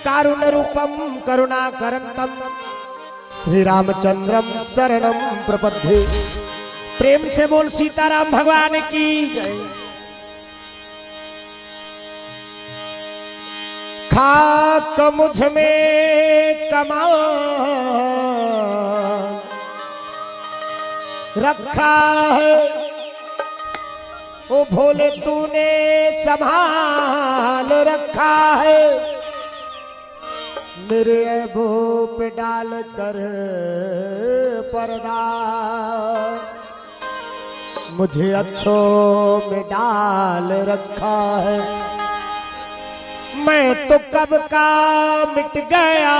कारुण्य रूपम करुणाकरंतम श्री रामचंद्रम शरणम प्रपद्ये। प्रेम से बोल सीताराम भगवान की जय। खाक मुझ में कमाल रखा है, ओ भोले तूने संभाल रखा है। मेरे ऐबों पे डाल कर पर्दा मुझे अच्छों में डाल रखा है। मैं तो कब का मिट गया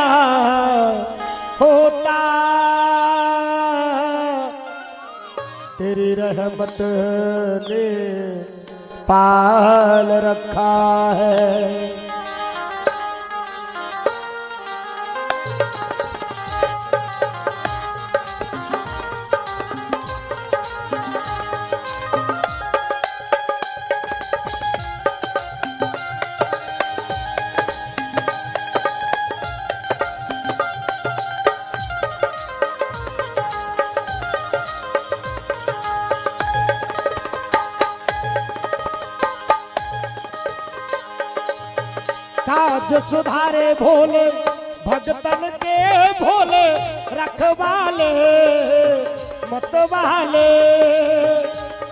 होता, तेरी रहमत ने पाल रखा है। काज सुधारे भोले भगतन के भोले रखवाले मतवाले।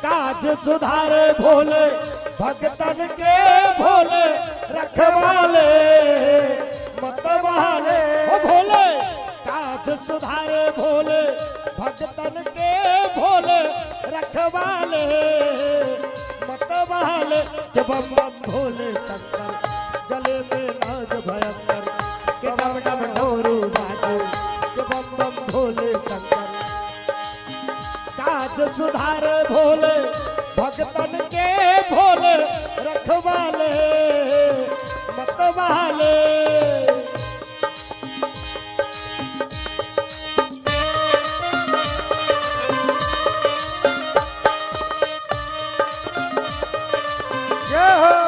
काज सुधारे भोले भगतन के भोले रखवाले मतवाले। ओ भोले काज सुधारे भोले भगतन के भोले रखवाले मतवाले। जब बम भोले शंकर गले में नाग भयंकर के डम डम डोरू बाजे। के बम बम भोले शंकर काज सुधारे भोले भगतन के भोले रखवाले मतवाले। जय हो।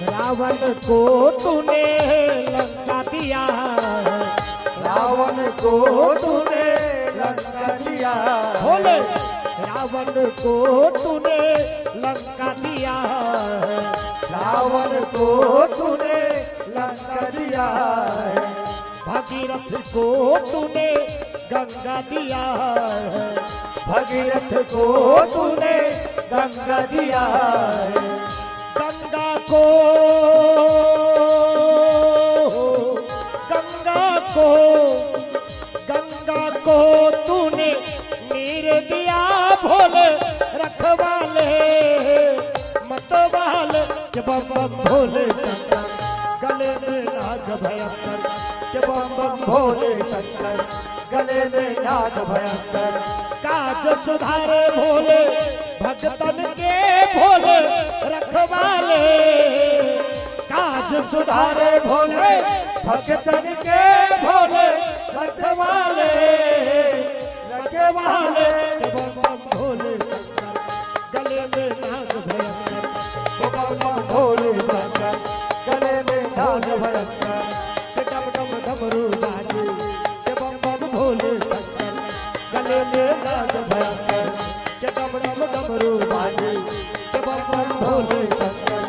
रावण को तूने लंका दिया, रावण को तूने लंका दिया। भोले रावण को तूने लंका दिया, रावण को तूने लंका दिया। भगीरथ को तूने गंगा दिया, भगीरथ को तूने गंगा दिया। गंगा को गंगा को तूने नीर दिया भोले रखवाले मतवाले। के बम बम भोले शंकर गले में नाग भयंकर। के बम बम भोले शंकर गले में नाग भयंकर। काज सुधारे भोले भगतन के भोले रखवाले। काज सुधारे भोले भगतन के भोले रखवाले रखवाले। बम बम भोले शंकर गले में नाग भयंकर। बम बम भोले शंकर गले में नाग भयंकर। डम डम डमरू बाजे। बम बम भोले शंकर गले में नाग भयंकर। डम डम डमरू बाजे। बम बम भोले शंकर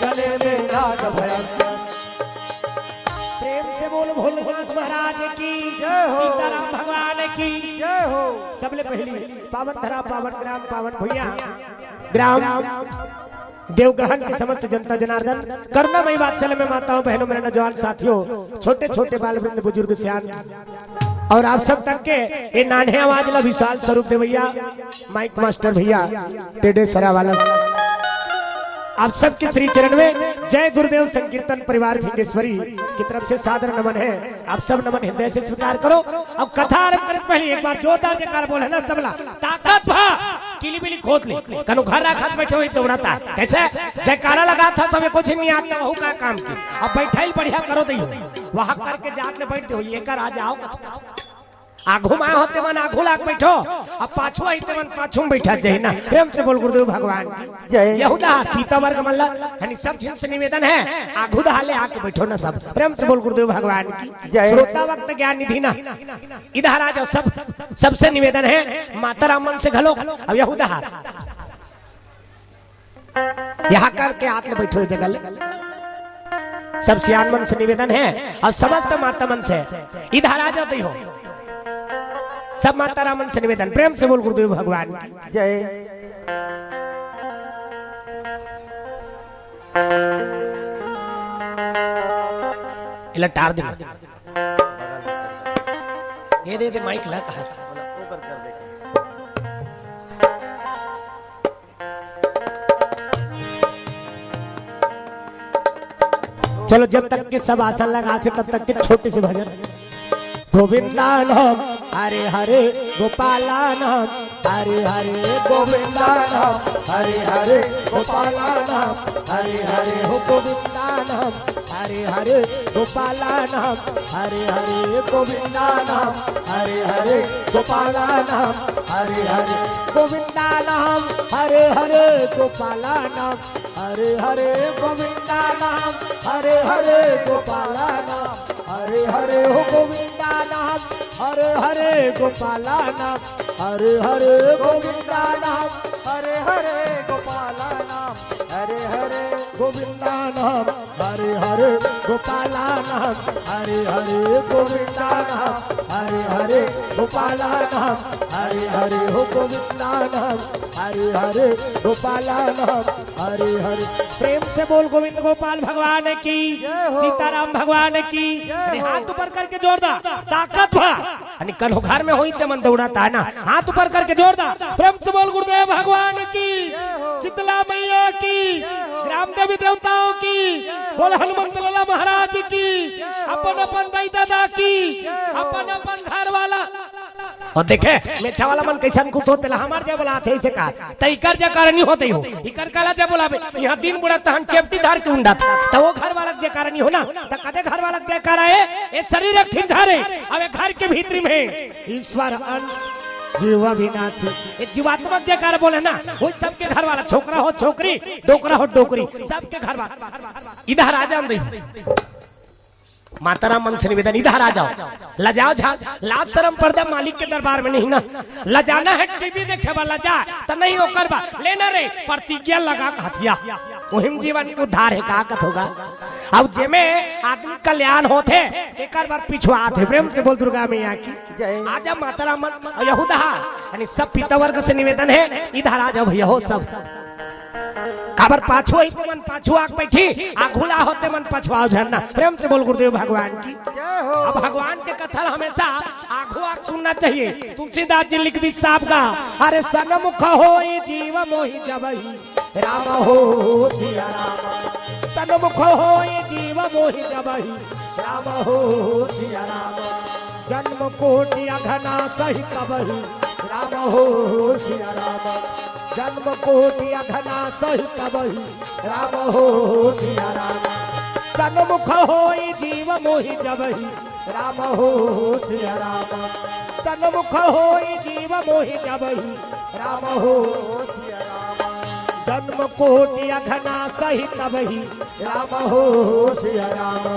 गले में नाग भयंकर। प्रेम से बोल भोलेनाथ महाराज की जय हो। सीताराम भगवान की जय हो। सबले पहली पावन धरा पावन ग्राम पावन भैया ग्राम देवगहन की समस्त जनता जनार्दन करुणामयी वात्सल्य में माताओं बहनों मेरे नौजवान साथियों छोटे छोटे बाल वृंद बुजुर्ग सियान और आप सब तक के ये नान्हे आवाज ला विशाल स्वरूप दे भैया माइक मास्टर भैया टेढ़े सरा वाला आप सबके श्री चरण में जय गुरुदेव संकीर्तन परिवार भिंगेश्वरी की तरफ से सादर नमन है। आप सब नमन हृदय से स्वीकार करो। अब कथा आरंभ करने पहले एक बार जोरदार जयकार बोले ना सबला ताकत भा किली बिली खोद ली कनु घर रखा बैठे हुए दौड़ाता कैसे जयकारा लगा था सब कुछ नहीं आता वहू का काम की अब बैठल बढ़िया करो दी वहां करके जात ले बैठते हो ये कर आ जाओ आघू में होते मन आघू लाग बैठो अब पाछू आते मन पाछू में बैठा जाए ना प्रेम से बोल गुरुदेव भगवान जय यहूदा तीता वर्ग मल्ला यानी सब जन से निवेदन है आघू दहाले आके बैठो ना सब प्रेम से बोल गुरुदेव भगवान की जय श्रोता वक्त ज्ञान निधि ना इधर आ जाओ सब सबसे निवेदन है माता राम मन से घलो अब यहूदा यहाँ करके आके बैठो जगह सब सियान मन से निवेदन है और समस्त माता मन से इधर आ जाते हो सब माता रामन से निवेदन प्रेम से बोल गुरुदेव भगवान जय टार दे ये दे माइक ला कहा चलो जब तक के सब आसन लगाते तब तक के छोटे से भजन गोविंदा नाम हरे हरे गोपाला नाम हरे हरे गोविंदा नाम हरे हरे गोपाला नाम हरे हरे हो गोविंदा नाम हरे हरे गोपाला नाम हरे हरे गोविंदा नाम हरे हरे गोपाला नाम हरे हरे गोविंदा नाम हरे हरे गोपाला नाम हरे हरे गोविंदा नाम हरे हरे गोपाला नाम हरे हरे हो गोविंदा नाम हरे हरे गोपाला नाम हरे हरे गोविंदा नाम हरे हरे गोपाला नाम हरे हरे गोविंदा नाम हरे हरे गोपाला नाम हरे हरे गोविंदा नाम हरे हरे गोपाला नाम हरे हरे हो गोविंदा नाम हरे हरे गोपाला नाम हरे हरे प्रेम से बोल गोविंद गोपाल भगवान की सीताराम भगवान की हाथ ऊपर करके जोरदार ताकत भा कल घर में होई मन दौड़ाता है ना हाथ ऊपर करके जोरदार प्रेम से बोल गुरुदेव भगवान की शीतला मैया की ग्राम देवी देवताओं की बोल हनुमंत लाला महाराज की अपन अपन दाई दादा की अपन अपन घर वाला और देखे मेछा वाला मन कैसन खुश होते हमार जब बोला थे ऐसे कहा तो इकर जे करनी होते हो इकर काला जब बोलाबे यहाँ दिन बुढ़ा तहन चेपटी धार के उंडा था तो वो घर वाला जे करनी हो ना तो कदे घर वाला जे कराए ये शरीर एक ठीक धारे अब घर के भीतर में ईश्वर अंश जीवा विनाशी ये जीवात्मक जे कार बोले ना वो सबके घर वाला छोकरा हो छोकरी डोकरा हो डोकरी सबके घर वाला इधर आ जाओ माता राम मन से निवेदन इधर आ जाओ लजाओ झा लाज शर्म पर्दा मालिक के दरबार में नहीं ना लजाना है टीवी देखे बा लजा तो नहीं हो करबा लेना रे प्रतिज्ञा लगा हथिया मुहिम जीवन के उद्धार है का कथ होगा अब जेमे आदमी कल्याण होते एक बार पिछुआ आते प्रेम से बोल दुर्गा मैया की आजा माता राम यहूदा यानी सब पिता वर्ग से निवेदन है इधर आ जाओ भैया हो सब काबर पाछू होते मन पाछू आग बैठी आघुला होते मन पछुआ झरना प्रेम से बोल गुरुदेव भगवान की अब भगवान के कथा हमेशा आघू आग सुनना चाहिए तुलसीदास जी लिख दी साहब का अरे सनमुख हो जीव मोहि जबहि राम हो सिया राम सनमुख हो जीव मोहि जबहि राम हो सिया राम जन्म कोटि अघना सही कबहि राम हो सिया राम जन्म कोटि अघना सही कबहि राम हो सिया राम सन्मुख होई जीव मोहि जबहि राम हो सिया राम सन्मुख होई जीव मोहि जबहि राम हो सिया राम जन्म कोटि अघना सही कबहि राम हो सिया राम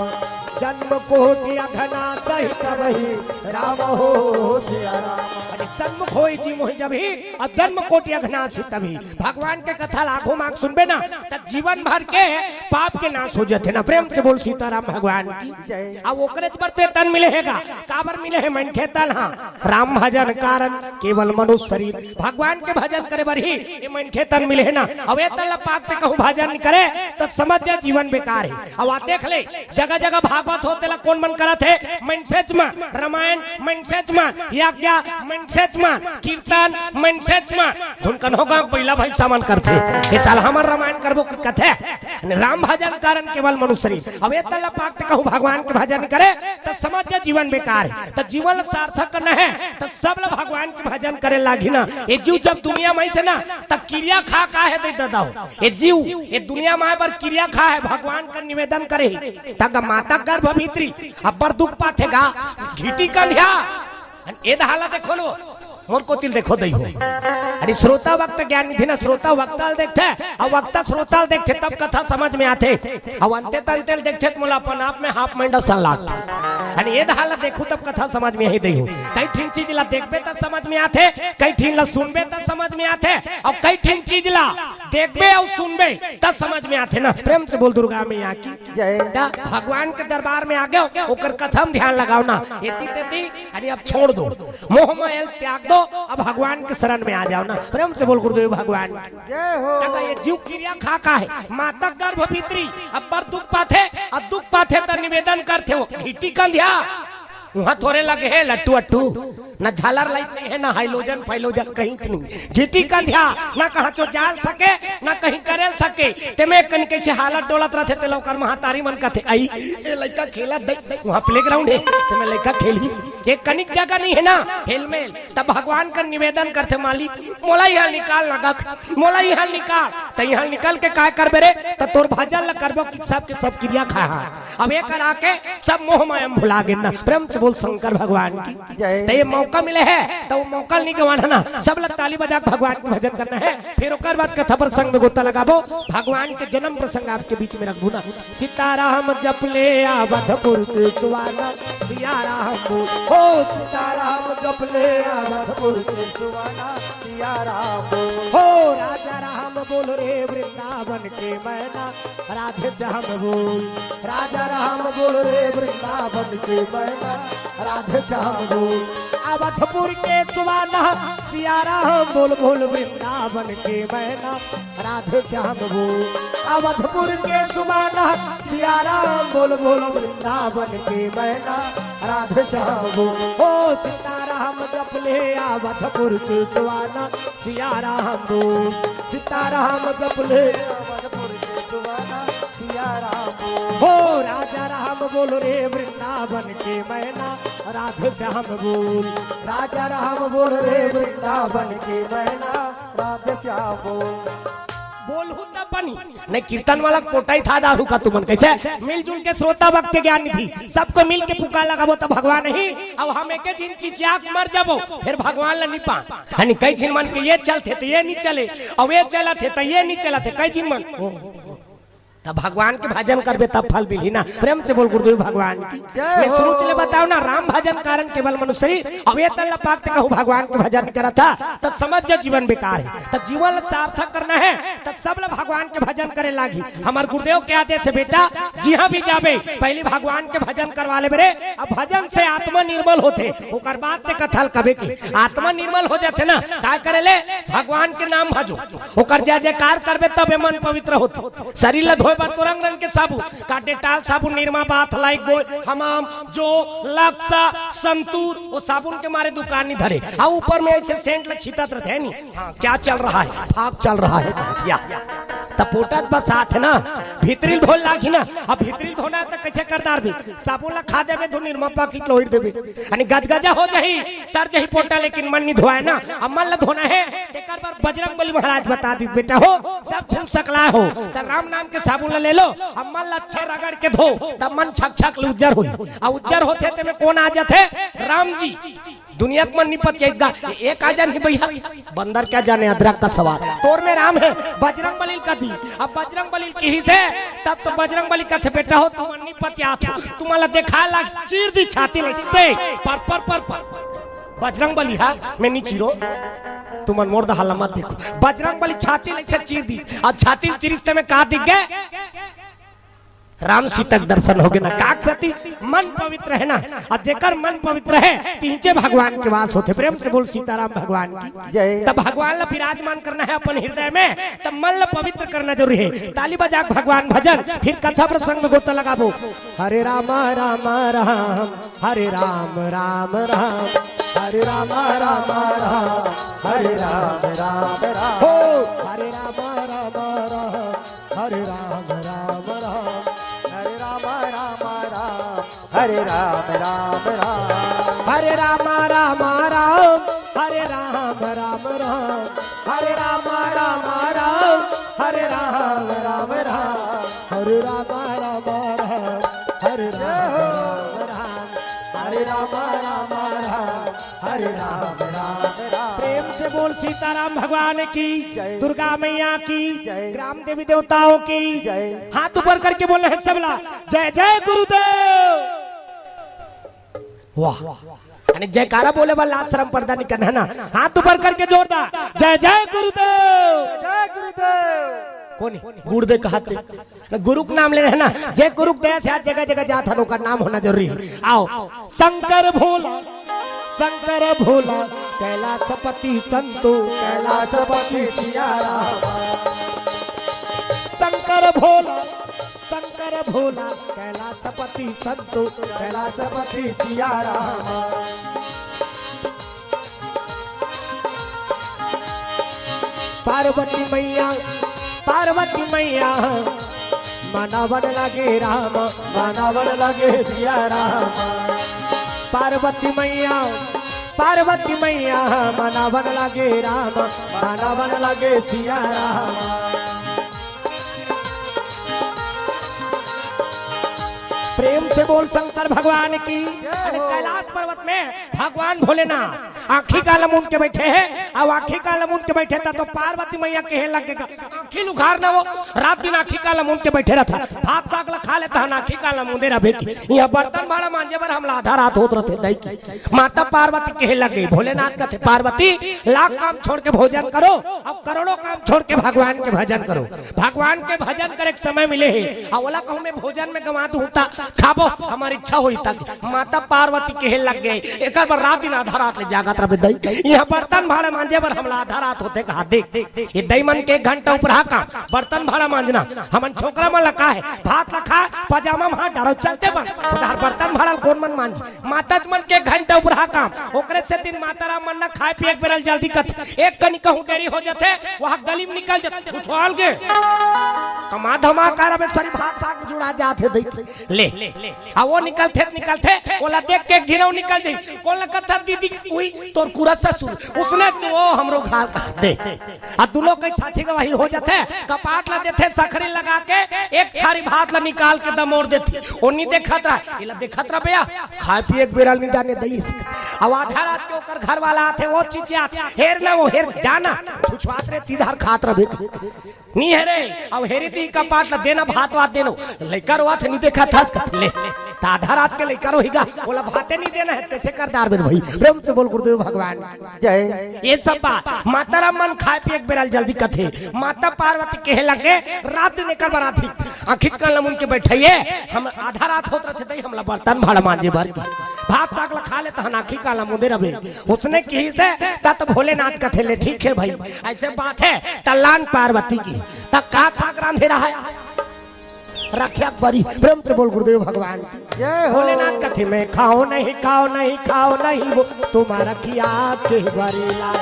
जन्म कोटि अघना सही कबहि राम हो सिया राम सन्मुख होई जी मोहि जबहि और जन्म कोटि अघना सही तभी भगवान के कथा लाखों मार्ग सुनबे ना तो जीवन भर के पाप के नाश हो जाते ना प्रेम से बोल सीताराम भगवान की अब ओकरे बरते तन मिले हैगा काबर मिले है मन के तन हां राम भजन कारण केवल मनुष्य शरीर भगवान के भजन करे बर ही ये मन के तन मिले है ना अब ये तल पाप ते कहूं भजन करे तो समझ जा जीवन बेकार है अब आ देख ले जगह जगह भागवत होते ला कौन मन करा थे मनसेच मा रामायण मनसेच मा यज्ञ मनसेच मा कीर्तन मनसेच मा धुनकन होगा पहिला भाई सामान करते ये साल हमार रामायण करबो कथे राम भजन कारण केवल मनुष्य अब ये तल्ला पाक ते कहूं भगवान के भजन करे तो समझ जा जीवन बेकार है तो जीवन सार्थक न है तो सब लोग भगवान के भजन करे लागी ना ये जीव जब दुनिया में से ना तब क्रिया खा का है दे दादा ये जीव ये दुनिया में पर क्रिया खा है भगवान का निवेदन करे तक माता गर्भ भीतरी अब्बर दुख पाथेगा घीटी का ध्या ये हालत देखो लो मोर को तिल देखो दई हो अरे श्रोता वक्त ज्ञान निधि ना श्रोता वक्ता देखते और वक्ता श्रोता देखते तब कथा समझ में आते और अंते तंते देखते तो मोला अपन आप में हाफ माइंड सन लागते अरे ये हालत देखो तब कथा समझ में ही दई हो कई ठीन चीज ला देखबे त समझ में आते कई ठीन ला सुनबे त समझ में आते और कई ठीन चीज ला देखबे और सुनबे त समझ में आते ना प्रेम से बोल दुर्गा मैया की जय भगवान के दरबार में आ गए ओकर कथा में ध्यान लगाओ ना एती तेती अरे अब छोड़ दो मोह माया त्याग दो अब भगवान के शरण में आ जाओ ना प्रेम से बोल गुरुदेव भगवान जय हो ये जीव क्रिया खा का है माता गर्भ भीतरी अब पर दुख पाथे तो निवेदन करते हो घीटी कंधिया वहां थोड़े लगे है लट्टू अट्टू न झालर लाइट नहीं है ना हाइलोजन फाइलोजन कहीं नहीं घीटी कंधिया ना कहा तो जाल सके ना कहीं करेल सके ते में कन कैसे हालत डोलत रहते ते लौकर महातारी मन कहते आई ए लड़का खेला वहां प्लेग्राउंड है ते में लड़का खेली ये कनिक जगह नहीं है ना हेलमेल तब भगवान का निवेदन करते मालिक मोला यहाँ निकाल लगक मोला यहाँ निकाल तो यहाँ निकल के काय करबे रे तो तोर भजन ल करबो कि सब के सब क्रिया खा अब ये करा के सब मोह माया भुला गे ना प्रेम से बोल शंकर भगवान की जय तो ये मौका मिले है तो वो मौका नहीं गवाना ना सब लोग ताली बजा भगवान के भजन करना है फिर ओकर बाद कथा प्रसंग में गोता लगाबो भगवान के जन्म प्रसंग आपके बीच में रखबो ना सीताराम जप ले अवधपुर के सुवाना सियाराम ओ सीताराम जप ले अवधपुर के सुवाना सियाराम हो राजा राम बोल रे वृंदावन के मैना राधे श्याम बोल राजा राम बोल रे वृंदावन के मैना राधे श्याम बोल अवधपुर के सुवाना सियाराम बोल बोल वृंदावन के मैना राधे श्याम बोल अवधपुर के सुवाना सियाराम बोल बोल वृंदावन के मैना राधे श्याम बोल ओ सीताराम जप ले अवधपुर के सुवाना सियाराम बोल सीताराम जप ले अवधपुर के सुवाना सियाराम बोल हो राजा राम बोल रे वृंदावन के मैना राधे श्याम बोल राजा राम बोल रे वृंदावन के मैना राधे श्याम बोलू तब बनी नहीं कीर्तन वाला कोटा ही था दारू का तुमन कैसे मिलजुल के श्रोता भक्त ज्ञान निधि सबको मिल के पुकार लगाबो तो भगवान नहीं अब हम एक जिन चिचियाक मर जाबो फिर भगवान ला निपा हनी कई जिन मन के ये चलते तो ये नहीं चले और ये चला थे तो ये नहीं चला थे कई जिन मन तब भगवान के भजन करबे तब फल मिली ना प्रेम से बोल गुरुदेव भगवान की मैं शुरू चले बताओ ना राम भजन कारण केवल मनुष्य अब ये तल्ला पाक कहूँ भगवान के भजन करा था तो समझ जा जीवन बेकार है तो जीवन सार्थक करना है तो सब लोग भगवान के भजन करे लागी हमारे गुरुदेव के आदेश से बेटा जी हाँ भी जाबे पहले भगवान के भजन करवा ले बेरे अब भजन से आत्मा निर्मल होते ओकर बाद ते कथल कबे की आत्मा निर्मल हो जाते ना क्या करे ले भगवान के नाम भजो ओकर जय जयकार करबे तब मन पवित्र होते शरीर ला तो रंग रंग के साबुन का डेटाल साबुन निरमा बाथ लाइक बोल हमाम जो लक्सा संतूर वो साबुन के मारे दुकान नहीं धरे हाँ ऊपर में ऐसे सेंट लक्षित रहते हैं नहीं हाँ क्या चल रहा है फाक चल रहा है क्या तपोटत बस साथ ना भीतरी धोल लागी ना अब भीतरी धोना तो कैसे करदार भी साबुन ला खा देबे धो निरमा पाकिट लोहिर देबे यानी गजगजा हो जाही सर जही पोटा लेकिन मन नहीं धोए ना अब मन ला धोना है तेकर बार बजरंगबली महाराज बता दी बेटा हो सब छिन सकला हो तो राम नाम के साबुन ले लो अब मन ला अच्छा रगड़ के धो तब मन छक छक उज्जर हुई और उज्जर होते ते में कौन आ जाते राम जी दुनिया को मन निपत एक आ जाने भैया बंदर क्या जाने अदरक का सवाल तोर में राम है बजरंग बली का दी अब बजरंग बली की ही से तब तो बजरंग बली का थे बेटा हो तुम निपत तुम्हारा देखा लग चीर दी छाती से पर बजरंग बली है मैं नहीं चीरो तुम मोर दहाला मत देखो बजरंग बली छाती से चीर दी और छाती चिरिस्ते में कहा दिख गए राम सीता के दर्शन हो गए ना। काक सती मन पवित्र है ना, और जेकर मन पवित्र है तीनचे भगवान के वास होते। प्रेम से बोल सीताराम भगवान की जय। तब भगवान ला विराजमान करना है अपन हृदय में, तब मन ला पवित्र करना जरूरी है। ताली बजा भगवान भजन, फिर कथा प्रसंग में गोता लगाबो। हरे राम राम राम हरे राम राम राम हरे राम राम राम हरे राम राम राम हो हरे राम राम राम हरे राम राम राम हरे राम राम राम हरे राम राम राम हरे राम राम राम हरे राम राम राम हरे राम राम राम हरे राम राम राम हरे राम राम राम हरे राम राम हरे राम राम राम हरे राम राम राम। प्रेम से बोल सीताराम भगवान की, दुर्गा मैया की, ग्राम देवी देवताओं की। हाथ ऊपर करके बोलना है सबला, जय जय गुरुदेव। वाह, यानी जयकारा बोले वाला आश्रम पर्दा नहीं करना है ना। हाथ ऊपर करके जोरदार, जय जय गुरुदेव। जय गुरुदेव। कौन गुरुदेव कहते, गुरु का नाम ले रहे हैं ना। जय गुरु दया से आज जगह जगह जाता लोग का नाम होना जरूरी है। आओ शंकर भोला, शंकर भोला कैलाशपति संतो, कैलाशपति सिया राम। शंकर भोला, शंकर भोला कैलाशपति संतो, कैलाशपति सिया राम। पार्वती मैया, पार्वती मैया मनावन लगे राम, मनावन लगे सिया राम। पार्वती मैया, पार्वती मैया मनावन लगे राम, मनावन लगे सिया राम। प्रेम से बोल शंकर भगवान की। कैलाश पर्वत में भगवान भोलेनाथ आखी का लमुन के बैठे हैं। अब आखी का लमुन के बैठे था तो पार्वती मैया के लगेगा आखी उखाड़ ना, वो रात दिन आखी का लमुन के बैठे रहता। भात साग खा लेता है आखी का लमुन रहे की। यहाँ बर्तन भाड़ा मांझे पर हम आधा रात होत रहे नहीं की। माता पार्वती के लग गई। भोलेनाथ का थे, पार्वती लाख काम छोड़ के भोजन करो, अब करोड़ों काम छोड़ के भगवान के भजन करो। भगवान के भजन करे समय मिले है। अवला कहूँ मैं भोजन में गंवा दूँ खाबो, हमारी इच्छा हुई तक माता पार्वती के लग गए। एक बार रात दिन आधा रात ले जागत रहे दई। यहाँ बर्तन भाड़ा मांझे पर हमला आधा रात होते कहा देख ये दई मन के 1 घंटा ऊपर का बर्तन भाड़ा मांझना हमन छोकरा में लखा है। भात लखा पजामा में हाथ डालो चलते बन उधर बर्तन भाड़ा कौन मन मांझ। माता मन के 1 घंटा ऊपर काम ओकरे से दिन माता राम मन न खाए पिए बेरल जल्दी कत एक कनी कहूँ देरी हो जाते वहाँ गली में निकल जाते छुछवाल के कमा धमा कर सरी भात साग जुड़ा जाते देख ले आ वो निकलते बोला देख के झिरौ निकल जाई कोला कथा दीदी हुई तोर कुरा ससुर उसने जो हमरो घाल दे आ दुलो के साथी गवाही हो जाते कपाट ला देते सखरी लगा के एक थारी भात ला निकाल के दमोर देती ओनी देखत रहा इला देखत रहा भैया खाए पिए एक बेरल नहीं जाने दई अब आधा रात के ओकर घर वाला आते वो चिचिया हेर ना वो हेर जाना छुछवात रे तीधार खात रहे नहीं है रे अब हेरी ती कपाट ला देना भात वात देनो लेकर वात नहीं देखा था ले आधा रात के लेकर होगा बोला भाते नहीं देना है कैसे करदार बेन भाई। प्रेम से बोल गुरुदेव भगवान जय। ये सब बात माता राम मन खाए पिए बेरल जल्दी कथे माता पार्वती के लगे रात निकल बराती खिंच कर लमुन के बैठिए हम आधा रात होत रहे थे हमला बर्तन भाड़ा मांझे भर भात साग खा लेता नाखी का लमुदे रहे उसने की से तब भोलेनाथ कथे ले ठीक है भाई ऐसे बात है तल्लान पार्वती की तब का साग रांधे रहा है रखिया बड़ी। प्रेम से बोल गुरुदेव भगवान जय हो। भोलेनाथ कथे में खाओ नहीं खाओ नहीं खाओ नहीं वो तुम्हारा किया के बरेला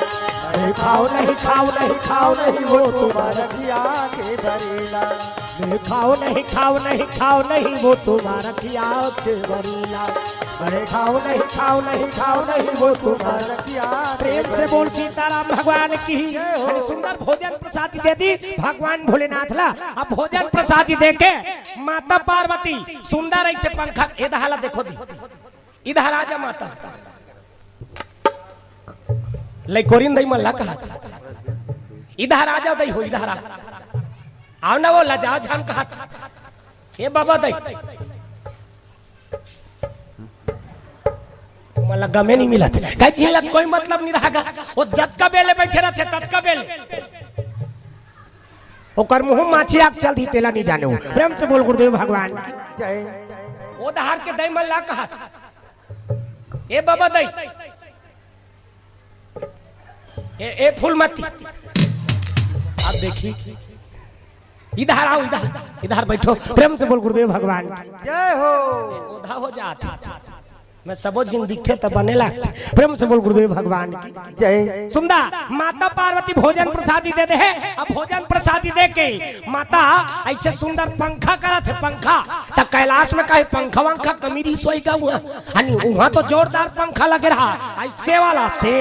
अरे खाओ नहीं खाओ नहीं खाओ नहीं वो तुम्हारा किया के बरेला खाओ नहीं खाओ नहीं खाओ नहीं वो तुम्हारा किया के बरेला अरे खाओ नहीं खाओ नहीं खाओ नहीं वो तुम्हारा किया। प्रेम से बोल सीताराम भगवान की। सुंदर भोजन प्रसादी दे दी भगवान भोलेनाथ ला। अब भोजन प्रसादी दे के माता पार्वती सुंदर ऐसे पंखा इधर देखो दी इधर आजा माता ले कोरिन दई मल्ला कहा था इधर आ जाओ दई हो इधर आओ ना वो लजाओ झाम कहा था ये बाबा दई मला गमे नहीं मिला था झीलत कोई मतलब नहीं रहेगा वो जब का बेले बैठे रहते तब का बेले ओकर मुंह माछी आग चल दी तेला नहीं जाने हो। प्रेम से बोल गुरुदेव भगवान जय। वो दहार के दई मल्ला कहा था ए बाबा दई ए फूलमती आप देखी इधर आओ इधर बैठो। प्रेम से बोल गुरुदेव भगवान जय हो। ओधा हो जाता मैं सबो जिन दिखे तब बनेला। प्रेम से बोल गुरुदेव भगवान जय। सुंदर माता पार्वती भोजन प्रसादी दे दे है। अब भोजन प्रसादी दे के माता ऐसे सुंदर पंखा करा थे पंखा तब कैलाश में कहे पंखा वंखा कमीरी सोई का हुआ वहां तो जोरदार पंखा लगे रहा ऐसे वाला से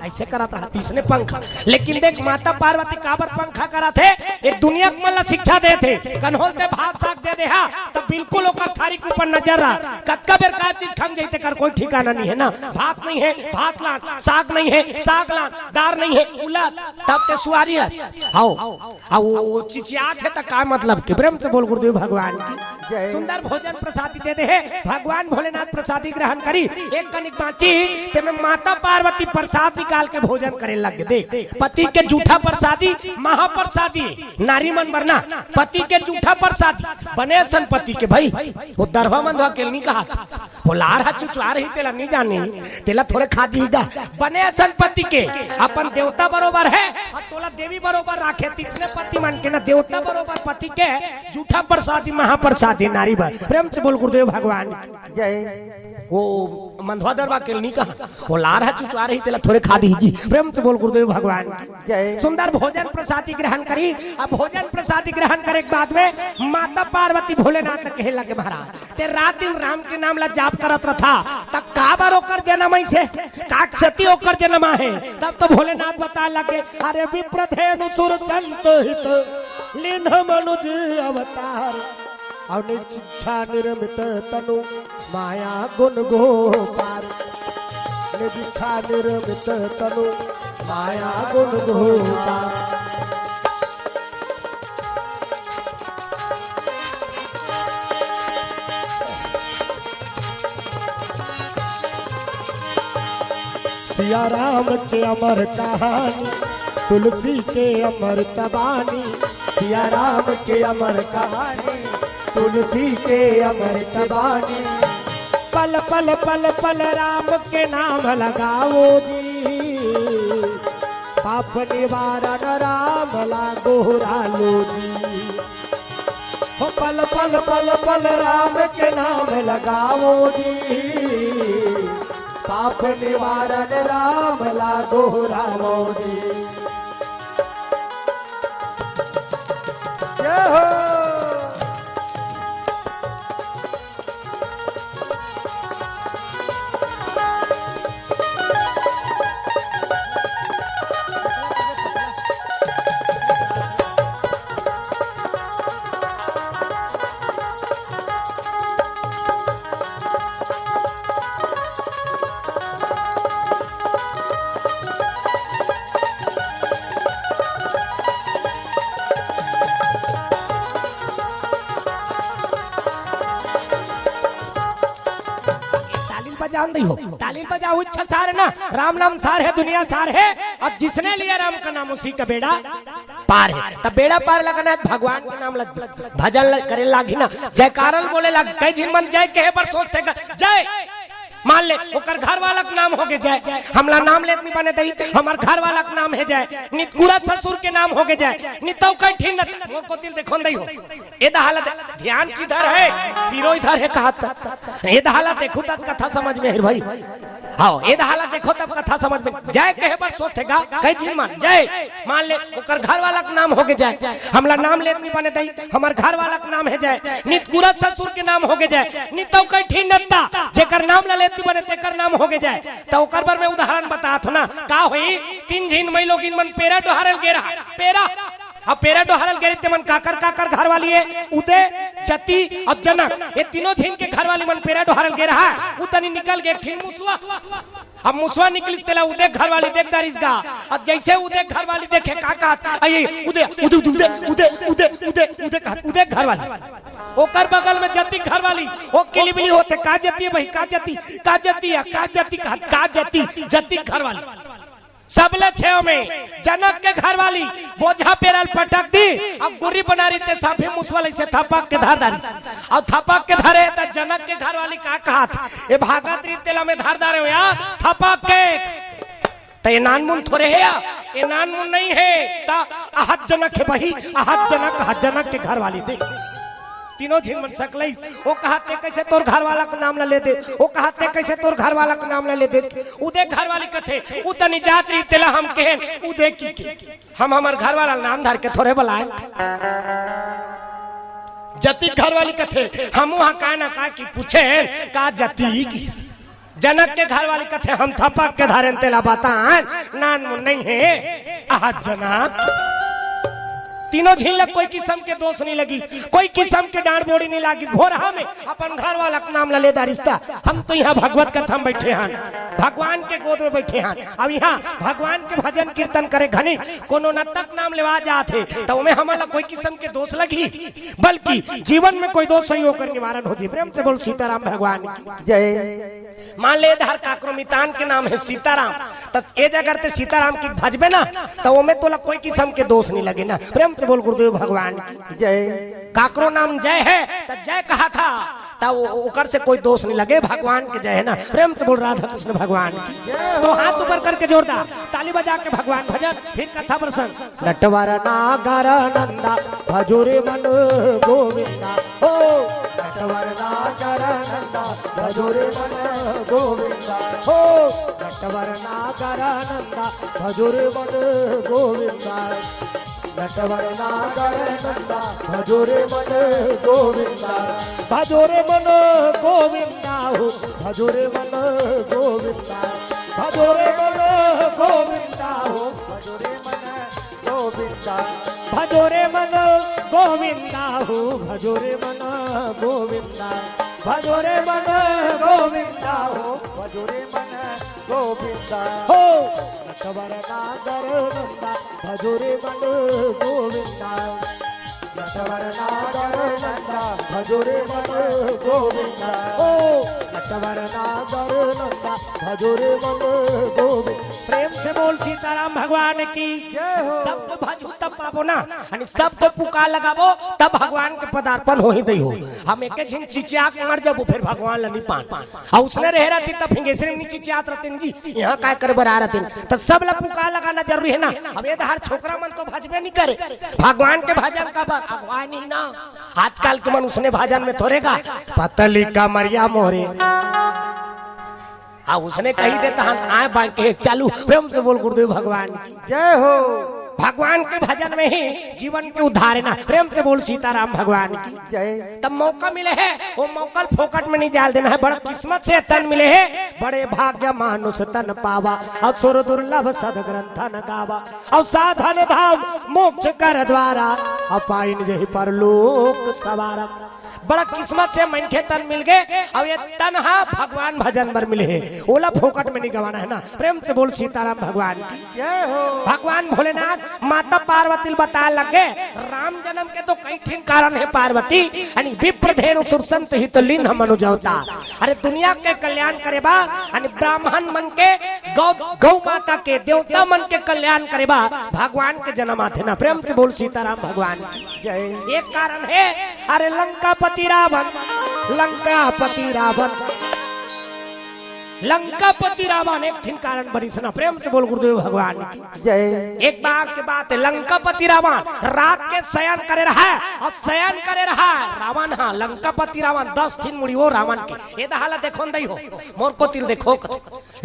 ऐसे करा था तीसरे पंखा। लेकिन देख माता पार्वती काबर पंखा करा थे एक दुनिया को मतलब शिक्षा दे थे कन्होल ते भाग साग दे दे हा तब बिल्कुल ओकर थारी के ऊपर नजर रहा कत्का बेर का चीज खम जाते कर कोई ठिकाना नहीं है ना। भात नहीं है भात लान, साग नहीं है साग लान, दार नहीं है उला तब ते सुआरी हस आओ आओ वो चिचियात है त का मतलब के। प्रेम से बोल गुरुदेव भगवान जय। सुंदर भोजन प्रसादी दे दे है भगवान भोलेनाथ प्रसादी ग्रहण करी एक कनिक बाची ते में माता पार्वती प्रसाद निकाल के भोजन करे लग देख पति के जूठा प्रसादी महाप्रसादी नारी मन वरना पति के जूठा प्रसादी बने संपत्ति के भाई वो दरवा मंदवा के नहीं कहा वो लार हा चुचवा रही तेला नहीं जानी तेला थोड़े खा दीगा बने संपत्ति के अपन देवता बरोबर है और तोला देवी बरोबर राखे तीसरे पति मन के ना देवता बरोबर पति के जूठा प्रसादी महाप्रसादी नारी बर। प्रेम से बोल गुरुदेव भगवान जय। वो मंधवा दरवा के नहीं कहा वो लार हा चुचवा रही तेला थोड़े खा दीजिए। प्रेम से बोल गुरुदेव भगवान जय। सुंदर भोजन प्रसादी ग्रहण करी। अब भोजन प्रसादी ग्रहण करे के बाद में माता पार्वती भोलेनाथ कहे लगे महाराज ते रात दिन राम के नाम ला जाप करत रहा तब का बार ओकर जन्म ऐसे काक्षती ओकर जन्म है। तब तो भोलेनाथ बता लगे अरे विप्रधेनु सुर संत हित लीन मनुज अवतार और निच्छा निर्मित तनु माया गुण गोपार निच्छा निर्मित तनु माया गुण गोपार। सिया राम के अमर कहानी तुलसी के अमर तबानी सिया राम के अमर कहानी तुलसी के अमर तबानी पल पल पल पल राम के नाम लगाओ जी पाप निवारण राम लागो लो जी। हो पल पल पल पल राम के नाम लगाओ जी पाप निवारण राम लागो लो जी। जय हो। जान दी हो तालीम बजाओ इच्छा सार ना राम नाम सार है दुनिया सार है अब जिसने लिया राम का नाम उसी का बेड़ा पार है। तब बेड़ा पार लगना है भगवान का नाम भजन करे लागी ना जयकारल बोले लग कई जिन मन जय कहे पर सोचते जय मान ले ओकर घर वाला का नाम हो गए जाए हमला नाम लेत नहीं बने दई हमार घर वाला का नाम है जाए नितकुरा ससुर के नाम हो गए जाए नितौ कई ठीक न वो को दिल देखो दई हो ए हालत ध्यान किधर है हीरो इधर है कहा ए हालत देखो तब कथा समझ में है भाई हां ए हालत देखो तब कथा समझ में जय कहे पर सोचेगा कई दिन मान जय मान ले ओकर घर वाला का नाम हो गए जाए हमला नाम लेत नहीं बने दई हमार घर वाला का नाम है जाए नितकुरा ससुर के नाम हो गए जाए नितौ कई ठीक नता जेकर नाम ले बने तेकर नाम हो गए जाए तो ओकर पर मैं उदाहरण बतात ना का होई तीन झीन मई लोगिन मन पेरा डोहरल गेरा पेरा अब पेरा डोहरल गेरे ते मन काकर घर वाली है उदय जति और जनक ये तीनों झीन के घर वाली मन पेरा डोहरल गेरा है उतनी निकल गए ठीक मुसवा अब मुसवा निकलिस तेला उदय घर वाली देख दारिस गा अब जैसे उदय घर वाली देखे का आइए उदय उदय उदय उदय उदय उदय उदय उदय घर वाली ओकर बगल में जति घर वाली ओ किलिबिली होते का जति है भाई का जति का जति है का जति का जति जति घर वाली सबले छेव में जनक के घर वाली बोझा पेरल पटक दी, अब गुरी बना रही थे साफे मुसवाले से थपक के धार दारी और थपक के धरे तो जनक के घर वाली का कहा ये भागत री तेला में धार दारे हो या थपक के तो ये नानमुन थोड़े है या ये नानमुन नहीं है ता आहत जनक है भाई आहत जनक के घर वाली थी तीनों झिन मन सकलई वो कहते कैसे तोर घर वाला का नाम ले दे वो कहते कैसे तोर घर वाला का नाम ले दे उदे घर वाली कथे उ तनी जात री तेला हम कहन उदे की हम हमर घर वाला नाम धर के थोड़े बुलाए जति घर वाली कथे हम वहां का ना का की पूछे का जति की जनक के घर वाली कथे हम थपक के धारे तेला बतान नान मुन नहीं है आह जनक तीनों झीलक कोई किस्म के दोष नहीं लगी कोई किस्म के डांड बोड़ी नहीं लगी भोर हमें अपन घर वाला का नाम ले रिश्ता हम तो यहाँ भगवत कथा में बैठे हैं भगवान के गोद में बैठे हैं अब यहाँ भगवान के भजन कीर्तन करे घनी कोनो नतक नाम लेवा जाते तो उन्हें हमारा कोई किस्म के दोष लगी बल्कि जीवन में कोई दोष सही होकर निवारण होती प्रेम से बोल सीताराम भगवान की जय। मान ले धर काक्रोमितान के नाम है सीताराम तो ए जगह ते सीताराम की भजबे ना तो वो में तोला कोई किस्म के दोष नहीं लगे ना प्रेम से बोल गुरुदेव भगवान की जय। काकरो नाम जय है तो जय कहा था तब ओकर से कोई दोष नहीं लगे भगवान के जय है ना प्रेम से बोल राधा कृष्ण भगवान की तो हाथ ऊपर करके जोरदार ताली बजा के भगवान भजन फिर कथा प्रसंग नटवर नागर नंदा भजोरे मन गोविंदा हो नटवर नागर नंदा भजोरे मन गोविंदा हो नटवर नागर नंदा भजोरे मन गोविंदा नटवर नागर नंदा भजोरे मन गोविंदा भजोरे मन गोविंदा हो भजोरे मन गोविंदा भजोरे मन गोविंदा हो भजोरे मन गोविंदा भजोरे मन गोविंदा हो भजोरे मन गोविंदा भजोरे मन गोविंदा हो भजोरे मन गोविंदा हो नटवर नागर नंदा भजोरे मन गोविंदा नटवर नागर नंदा भजोरे मन गोविंदा ओ नटवर नागर नंदा भजोरे मन गोविंदा प्रेम से बोल सीताराम भगवान की सबको भजू तब पाबो ना आणि सबको पुकार लगाबो तब भगवान के पदार्पण हो ही दई हो हम एक झिन चिचिया के मर जाबो फिर भगवान लनी पान आ उसने रह रहती तब फिंगेसरे में चिचियात रहते जी यहाँ काय करे बरा रहते तो सब ला पुकार लगाना जरूरी है ना अब ये हर छोकरा मन तो भजबे नहीं करे भगवान के भजन का भगवान ही ना आजकल के मन उसने भजन में थोड़ेगा पतली कमरिया मोरे उसने कही देता हम आए बांध के चालू प्रेम से बोल गुरुदेव भगवान की जय हो भगवान के भजन में ही जीवन के उद्धार है ना प्रेम से बोल सीताराम भगवान की जय। तब मौका मिले है वो मौका फोकट में नहीं जाल देना है बड़ा किस्मत से तन मिले है बड़े भाग्य मानुष तन पावा और सुर दुर्लभ सदग्रंथ न गावा और साधन धाम मोक्ष कर द्वारा अपाइन यही परलोक सवारा बड़ा किस्मत से मनखे तन मिल गए अब ये तनहा भगवान भजन पर मिले है ओला फोकट में नहीं गवाना है ना प्रेम से बोल सीताराम भगवान की जय हो। भगवान भोलेनाथ माता पार्वती बता लगे राम जन्म के तो कई ठिन कारण है पार्वती यानी विप्रधेनु सुरसंत हित लीन हम अनुजवता अरे दुनिया के कल्याण करे बा यानी ब्राह्मण मन के गौ माता के देवता मन के कल्याण करे बा भगवान के जन्म आते ना प्रेम से बोल सीताराम भगवान की जय। एक कारण है अरे लंकापति रावण लंकापति रावण लंकापति रावण एक ठिन कारण बनी सुना प्रेम से बोल गुरुदेव भगवान की जय। एक बार की बात है लंकापति रावण रात के शयन करे रहा है अब शयन करे रहा है रावण हाँ लंकापति रावण 10 ठिन मुड़ी हो रावण के ये दहाला देखो नहीं हो मोर को तिल देखो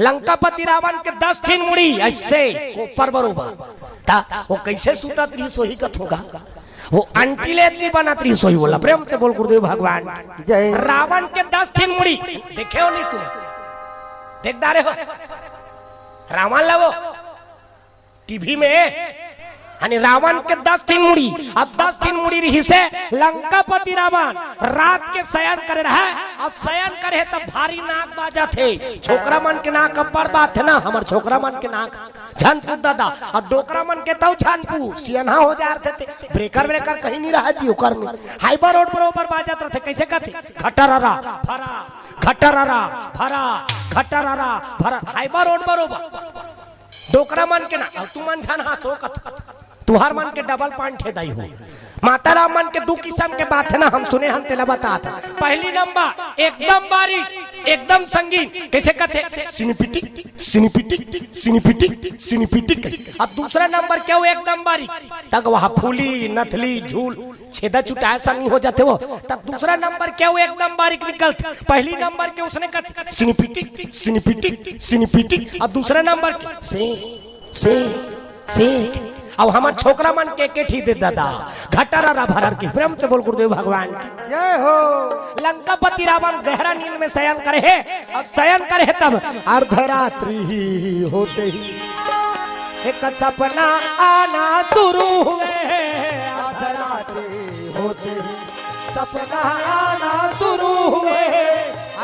लंकापति रावण के 10 ठिन मुड़ी ऐसे ऊपर बरोबर वो कैसे सूता त्री सोही कथ होगा वो अंटिलेतनी बनाती सोई बोला प्रेम से बोल गुरुदेव भगवान जय। रावण के 10 ठिन मुड़ी देखे हो नहीं तुम देख दारे हो रावण लवो टीवी में यानी रावण के 10 ठिन मुड़ी अब 10 ठिन मुड़ी रही से लंकापति रावण रात के शयन करे रहा अब शयन करे तब भारी नाक बाजा थे छोकरा मन के नाक अब्बर बात है ना हमार छोकरा मन के नाक झनपू दादा और डोकरा मन के तो झनपू सियनहा हो जा रहे थे ब्रेकर ब्रेकर कहीं नहीं रहा जी ओकर में हाईबर रोड पर ऊपर बाजा थे कैसे कहते घटररा भरा घटररा भरा घटररा भरा हाईबर रोड बरोबर डोकरा मन के ना तू मन जान हंसो तुहार मन के डबल पॉइंट है दाई हो। माता राम मन के दो किस्म के बात है ना हम सुने हम तेला बता था। पहली नंबर एकदम बारीक एकदम संगीन कैसे कहते सिनिपिटिक सिनिपिटिक सिनिपिटिक सिनिपिटिक। अब दूसरा नंबर क्या वो एकदम बारीक तक वहाँ फूली नथली झूल छेदा चुटा ऐसा नहीं हो जाते वो। तब दूसरा नंबर क्या वो एकदम बारीक निकलते। पहली नंबर के उसने कहते सिनिपिटिक सिनिपिटिक सिनिपिटिक। अब दूसरा नंबर के से अब हमार छोकरा मन के ठीक दे दादा घटारा भरर की प्रेम से बोल गुरुदेव भगवान जय हो। लंकापति रावण गहरा नींद में शयन करे है और शयन करे है तब अर्धरात्रि ही होते ही एक सपना आना शुरू हुए। अर्धरात्रि होते ही सपना आना शुरू हुए।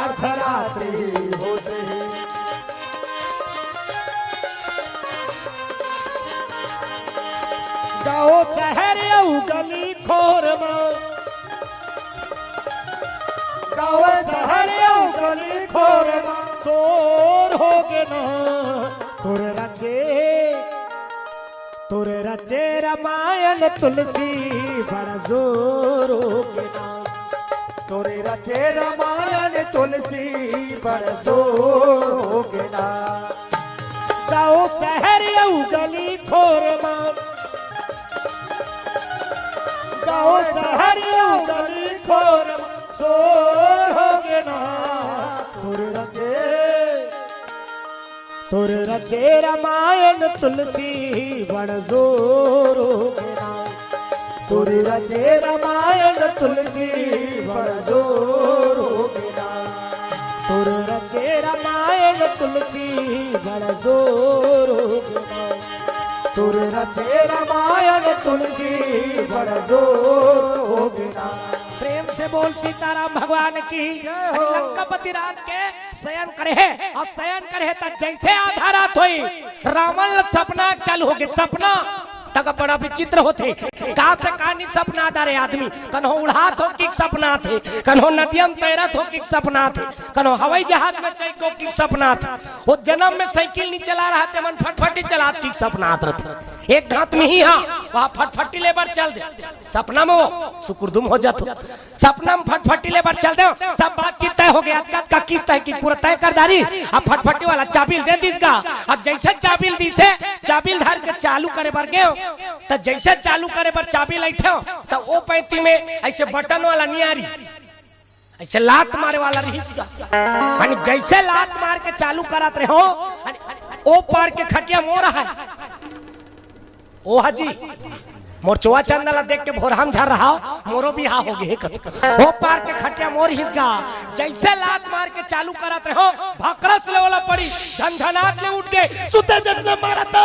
अर्धरात्रि होते ही गाओ शहर गली खोर गाँव शहर गली खोर शोर हो गे ना तुर रचे रामायण तुलसी बड़ा जोर हो गया। तुर रचे रामायण तुलसी बड़ा जोर हो गया। गाओ शहर गली खोर गाँव शहर गली खोर शोर हो गया। तुर रचे रामायण तुलसी बड़ जोर हो गया। तुर रचे रामायण तुलसी बड़ जोर हो गया। तुर रचे रामायण तुलसी बड़ जोर हो गया। तुर रचे रामायण तुलसी बड़ जोर हो गया। प्रेम से बोल सीताराम भगवान की। लंकापति रात के शयन करे है और शयन करे है तक जैसे आधा रात हुई रावण सपना चालू हो गए। सपना तक बड़ा विचित्र होते कहा से कहानी सपना दारे आदमी कन्हो उड़ात हो कि सपना थे कन्हो नदियम तैरत हो कि सपना थे कन्हो हवाई जहाज में चैको कि सपना था। वो जन्म में साइकिल नहीं चला रहा थे मन फटफटी चला की सपना थे। एक घात में ही हाँ वहाँ फटफटी लेबर चल दे सपना में वो सुकुरदुम हो जाते सपना में फटफटी लेबर चल दे सब बातचीत तय हो गया का किस्त है कि पूरा तय कर दारी। अब फटफटी वाला चाबिल दे दी का अब जैसे चाबिल दी से चाबिल धर के चालू करे बर गए तो जैसे चालू करे पर चाबी बैठे तो वो पैंती में ऐसे बटन वाला नहीं आ रही ऐसे लात मारे वाला रही जैसे लात मार के चालू करात रहे हो ओ पार के खटिया मोर है ओ हाजी मोर चोआ चंदला देख के भोराम झर रहा मोरो भी हा हो गए वो पार के खटिया मोर हिसगा जैसे लात मार के चालू करात रहे हो भकरस ले वाला पड़ी झनझनात ले उठ गए सुते जट में मारा तो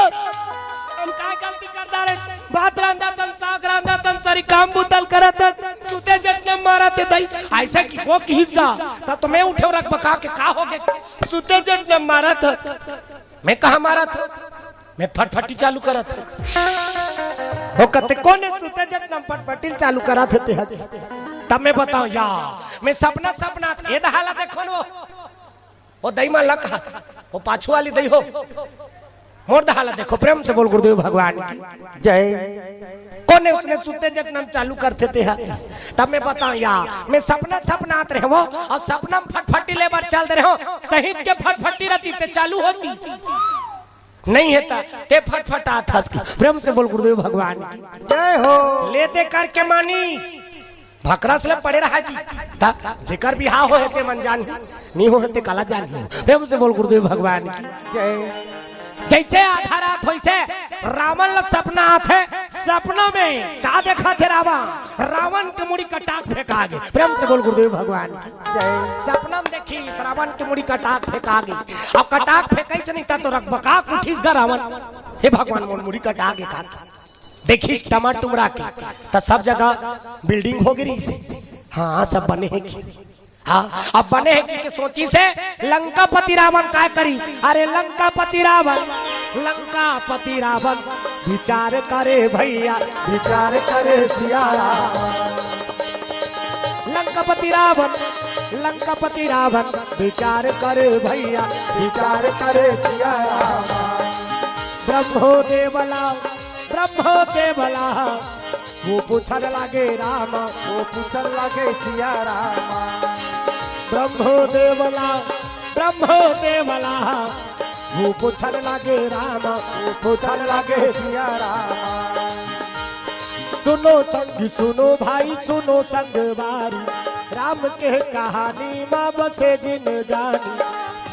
हम काय गलती कर दारे भात रांधा तन साग रांधा तन सारी काम बुतल करत सुते जट में मारा ते दई ऐसा की वो की हिसगा तब तो मैं उठे रख बका के का हो गए सुते जट में मारा था मैं कहा मारा था मैं फटफटी चालू करा था वो कहते कोने सुते जट में फटफटी चालू करा थे तब मैं बताऊं यार मैं सपना सपना ये दहाला देखो वो दई में लग वो पाछू वाली दई हो मोर दहाला देखो प्रेम से बोल गुरुदेव भगवान की जय। कोने उसने सुते जट नाम चालू करते थे तब मैं बताऊं यार मैं सपना सपना आते रहे वो और सपना में फटफटी लेबर चल रहे हो सहित के फटफटी रहती ते चालू होती नहीं है ते फटफटा था प्रेम से बोल गुरुदेव भगवान की जय हो। ले दे करके मानीस भकरस ले पड़े रहा जी जेकर भी हा हो ते मन जान नहीं हो ते काला जान प्रेम से बोल गुरुदेव भगवान की जय। जैसे आधा रात हो से रावण लोग सपना आते सपना में का देखा थे रावण के मुड़ी कटाक फेंका गए प्रेम से बोल गुरुदेव भगवान सपना में देखी रावण के मुड़ी कटाक फेंका गई अब कटाक फेंका से नहीं था तो रखबका उठीस गा रावण हे भगवान मोर मुड़ी कटा के खा देखी टमाटर टुमरा के तो सब जगह बिल्डिंग हो गई हाँ सब बने हैं हाँ अब बने हैं कि सोची से लंकापति रावण क्या करी। अरे लंकापति रावण विचार करे भैया विचार करे सियारा। लंकापति रावण विचार करे भैया विचार करे सियारा। ब्रह्मो देवला ब्रह्मो देवला वो पूछन लागे राम वो पूछन लगे सिया रामा ब्रह्मो देवला वो पूछन लागे राम वो पूछन लगे सिया रामा सुनो संग सुनो भाई सुनो संगवारी राम के कहानी माँ बसे जिन गानी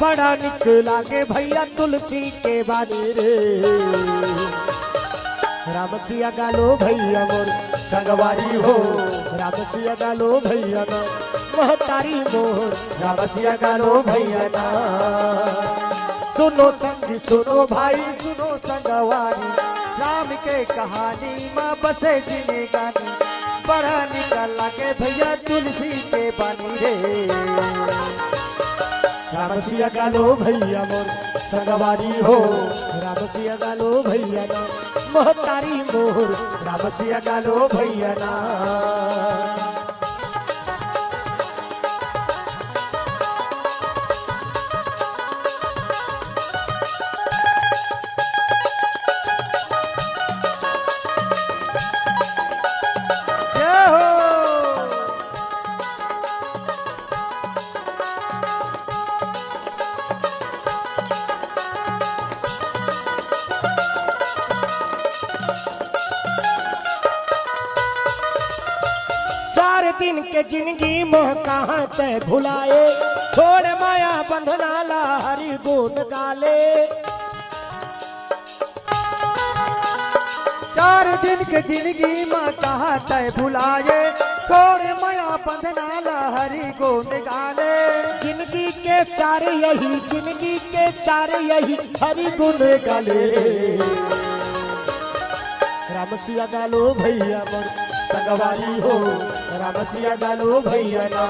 बड़ा निक लागे भैया तुलसी के बानी रे राम सिया गालो भैया मोर संगवारी हो राम सिया गालो भैया ना महतारी मोर राम सिया गालो भैया ना सुनो संग सुनो भाई सुनो संगवारी राम के कहानी माँ बसे जिने गानी बड़ा निकल लगे भैया तुलसी के बानी रे राम सिया गालो भैया मोर संगवारी हो राम सिया गालो भैया ना महतारी मोर राम सिया गालो भैया ना जय हो 4 दिन के जिंदगी मोह कहाँ ते भुलाए छोड़ माया बंधना ला हरि गुण गाले 4 दिन के जिंदगी माँ कहा तय भुलाए छोड़ माया बंधना ला हरि गुण गाले जिंदगी के सारे यही जिंदगी के सारे यही हरि गुण गाले राम सिया गालो भैया मोर संगवारी हो राम सिया गालो भैया ना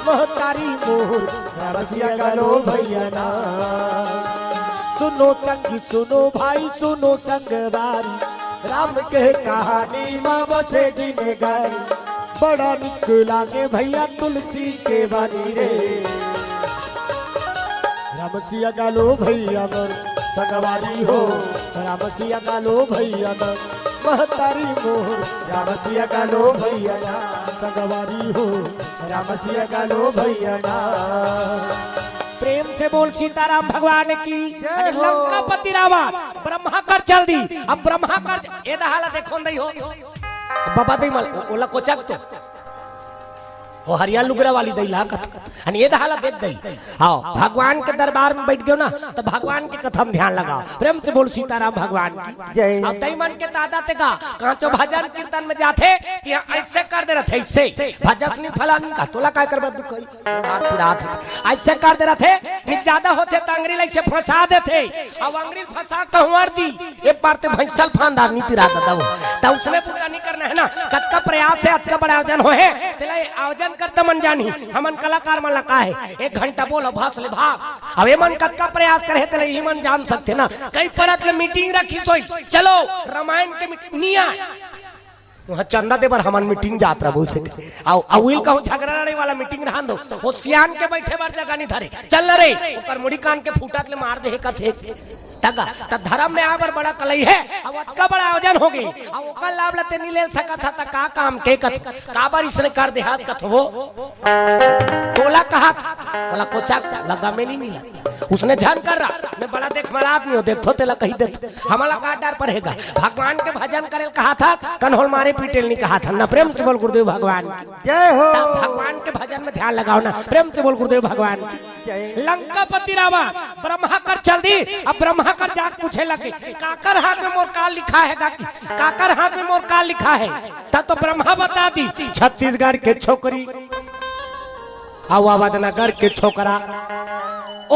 महतारी मोर राम सिया गालो भैया ना सुनो संगी सुनो भाई सुनो संगवारी राम के कहानी माँ बसे जिने गारी बड़ा निक लागे भैया तुलसी के बानी रे राम सिया गालो भैया मोर संगवारी हो राम सिया गालो भैया ना महतारी मोर राम सिया गालो भैया ना संगवारी हो राम सिया गालो भैया ना प्रेम से बोल सीताराम भगवान की जय हो। लंकापति रावण ब्रह्मा कर चल दी अब ब्रह्मा कर ए दहाला देखो नहीं हो बाबा दई मल ओला कोचक तो वो हरिया लुगरा वाली दैला कथा आणि ये दहाला देख दई आओ भगवान के दरबार में बैठ गयो ना तो भगवान के कथा में ध्यान लगाओ प्रेम से बोल सीताराम भगवान की जय अब दई मन के दादा ते का कांचो भजन कीर्तन में जाते कि ऐसे कर दे रहे ऐसे भजसनी फलानी का तोला काय करबा तू कई रात ऐसे कर दे रहे नि ज्यादा होते त अंग्रेज ऐसे फंसा देते अब अंग्रेज फंसा कहवार दी एक बार ते भैंसल फांदार नीति रात दव त उसने पूरा नहीं करना है ना कत का प्रयास से अत का बड़ा आयोजन हो है तेला आयोजन करता मन जानी हमन कलाकार मन लगा है 1 घंटा बोलो भाग ले भाग अब ये मन कत का प्रयास करे तेला ही मन जान सकते ना कई परत ले मीटिंग रखी सोई चलो रामायण के मीटिंग वहाँ चंदा दे पर हमन मीटिंग जात रहा बोल सके आओ अविल का झगड़ा लड़े वाला मीटिंग रहन दो वो सियान के बैठे बार जगह नहीं धरे चल रे ऊपर मुड़ी कान के फूटात ले मार दे कथे तगा त धर्म में आवर बड़ा कलई है अब का बड़ा आयोजन हो गई अब ओकर लाभ लेते नहीं ले सका था त का काम के कथ का बार इसने कर दे हाथ कथ वो तोला कहा बोला कोचा लगा में नहीं मिला उसने जान कर रहा मैं बड़ा देख मारा आदमी हो देखो तेला कही दे हमारा का डर पड़ेगा भगवान के भजन करे कहा था कन्होल मारे पीटेल नहीं कहा था ना प्रेम से बोल गुरुदेव भगवान जय हो भगवान के भजन में ध्यान लगाओ ना प्रेम से बोल गुरुदेव भगवान लंकापति रावण ब्रह्मा कर चल दी अब ब्रह्मा कर जाके पूछे लगे काकर हाथ में मोर काल लिखा है काकर हाथ में मोर काल लिखा है तब तो ब्रह्मा बता दी छत्तीसगढ़ के छोकरी आवाबाद नगर के छोकरा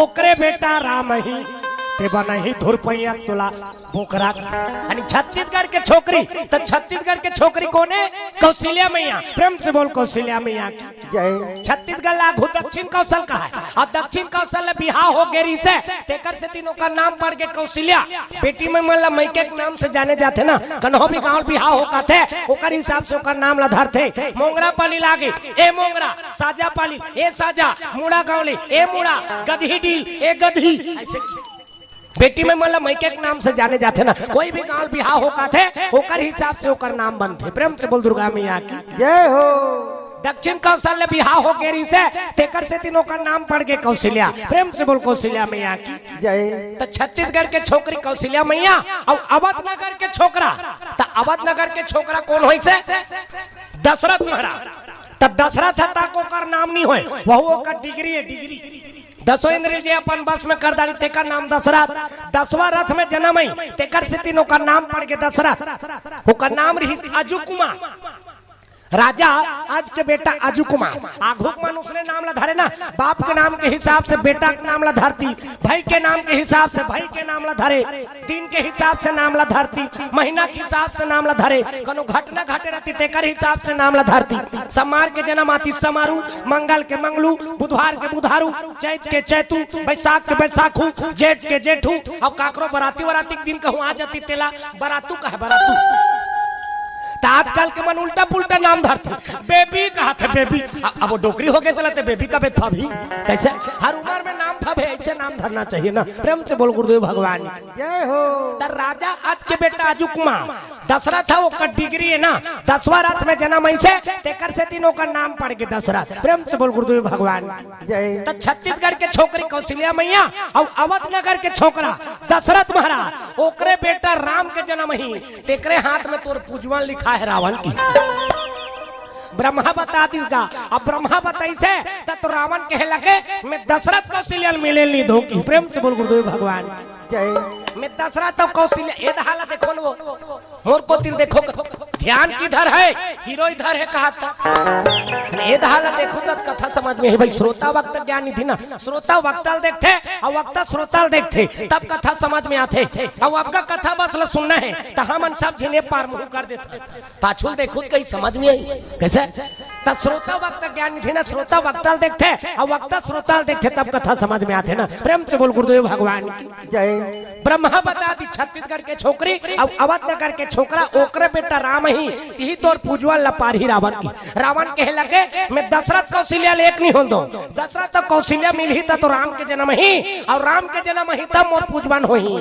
ओकरे बेटा राम ही ते बनही धुरपैया तुला बोकरा यानी छत्तीसगढ़ के छोकरी तो छत्तीसगढ़ के छोकरी कौन है कौशल्या मैया प्रेम से बोल कौशल्या मैया जय छत्तीसगढ़ लागू दक्षिण कौशल का है और दक्षिण कौशल में बिहार हो गेरी से तेकर से तीनों का नाम पड़ के कौशल्या बेटी में मतलब मैके के नाम से जाने जाते ना कन्हो भी गांव बिहार हो कहते ओकर हिसाब से ओकर नाम ला धरते मोंगरा पाली लागे ए मोंगरा साजा पाली ए साजा मुड़ा गांवली ए मुड़ा गधी डील ए गधी ऐसे बेटी में मतलब मैके के नाम से जाने जाते ना, कोई भी गांव बिहार होका थे ओकर हिसाब से ओकर नाम बनते। प्रेम से बोल दुर्गा मैया की जय हो। दक्षिण कौशल्य बिहार हो गेरी से तेकर से तीनों का नाम पड़ गए कौशल्या। प्रेम से बोल कौशल्या मैया की जय। तो छत्तीसगढ़ के छोकरी कौशल्या मैया और अवध नगर के छोकरा, तो अवध नगर के छोकरा कौन हो से दशरथ महाराज। तब दशरथ था को कर नाम नहीं होए, वह का डिग्री है, डिग्री 10 इंद्रिय जे अपन बस में कर डाली तेकर नाम दशरथ। 10वां रथ में जन्म आई तेकर से तीनों का नाम पड़ गए दशरथ। ओकर नाम रही अजू कुमार राजा। आज के बेटा अजू कुमार आघुक मन उसने नाम ला धरे ना, बाप के नाम के हिसाब से बेटा के नाम ला धरती, भाई के नाम के हिसाब से भाई के नाम ला धरे, दिन के हिसाब से नाम ला धरती, महीना के हिसाब से नाम ला धरे, कनो घटना घटे रहती तेकर हिसाब से नाम ला धरती। समार के जन्म आती समारू, मंगल के मंगलू, बुधवार के बुधारू, चैत के चैतू, बैसाख के बैसाखू, जेठ के जेठू, और काकरो बराती वराती के दिन कहूँ आ जाती तेला बरातू का है बरातू। तो आजकल के मन उल्टा पुल्टा नाम धरते, बेबी कहा थे बेबी, अब वो डोकरी हो गए तो बेबी का बेट था भी कैसे, हर उम्र में नाम था, ऐसे नाम धरना चाहिए ना। प्रेम से बोल गुरुदेव भगवान जय हो। राजा आज के बेटा अजू कुमार दशरथ है, वो का डिग्री है ना, 10वां रथ में जन्म ऐसे तेकर से तीनों का नाम पड़ गए दशरथ। प्रेम से बोल गुरुदेव भगवान जय। तो छत्तीसगढ़ के छोकरी कौशल्या मैया और अवध नगर के छोकरा दशरथ महाराज, ओकरे बेटा राम के जन्म ही तेकरे हाथ में तोर पूजवन लिखा है रावण की। ब्रह्मा बता दिसगा, अब ब्रह्मा बताई से तो रावण कहे लगे मैं दशरथ कौशल्या मिले नहीं दो की। प्रेम से बोल गुरुदेव भगवान जय। मैं दशरथ तो कौशल्या ये हाल देखो ना, मोर पोतिन देखो ध्यान किधर है, हीरो इधर है कहा था। ये हाल देखो तो कथा समझ में है भाई। श्रोता वक्ता ज्ञान निधि ना, श्रोता वक्ता देखते और वक्ता श्रोता देखते तब कथा समझ में आते। अब आपका कथा बस ला सुनना है तो हम सब झिने पार मुंह कर देते, पाछुल देखो कहीं समझ में आई कैसे। तब श्रोता वक्ता ज्ञान निधि ना, श्रोता वक्ता देखते और वक्ता श्रोता देखते तब कथा समझ में आते ना। प्रेम से बोल गुरुदेव भगवान की जय। ब्रह्मा बता दी छत्तीसगढ़ के छोकरी और अवध नगर के छोकरा ओकरे बेटा राम ही तोर पूजवा लपारी रावण की। रावण कहे लगे मैं दशरथ कौशल्या एक नहीं हो दो, दशरथ तो कौशल्या मिल ही तो राम के जन्म ही, और राम के जन्म ही तब मोर पूजवान हो ही।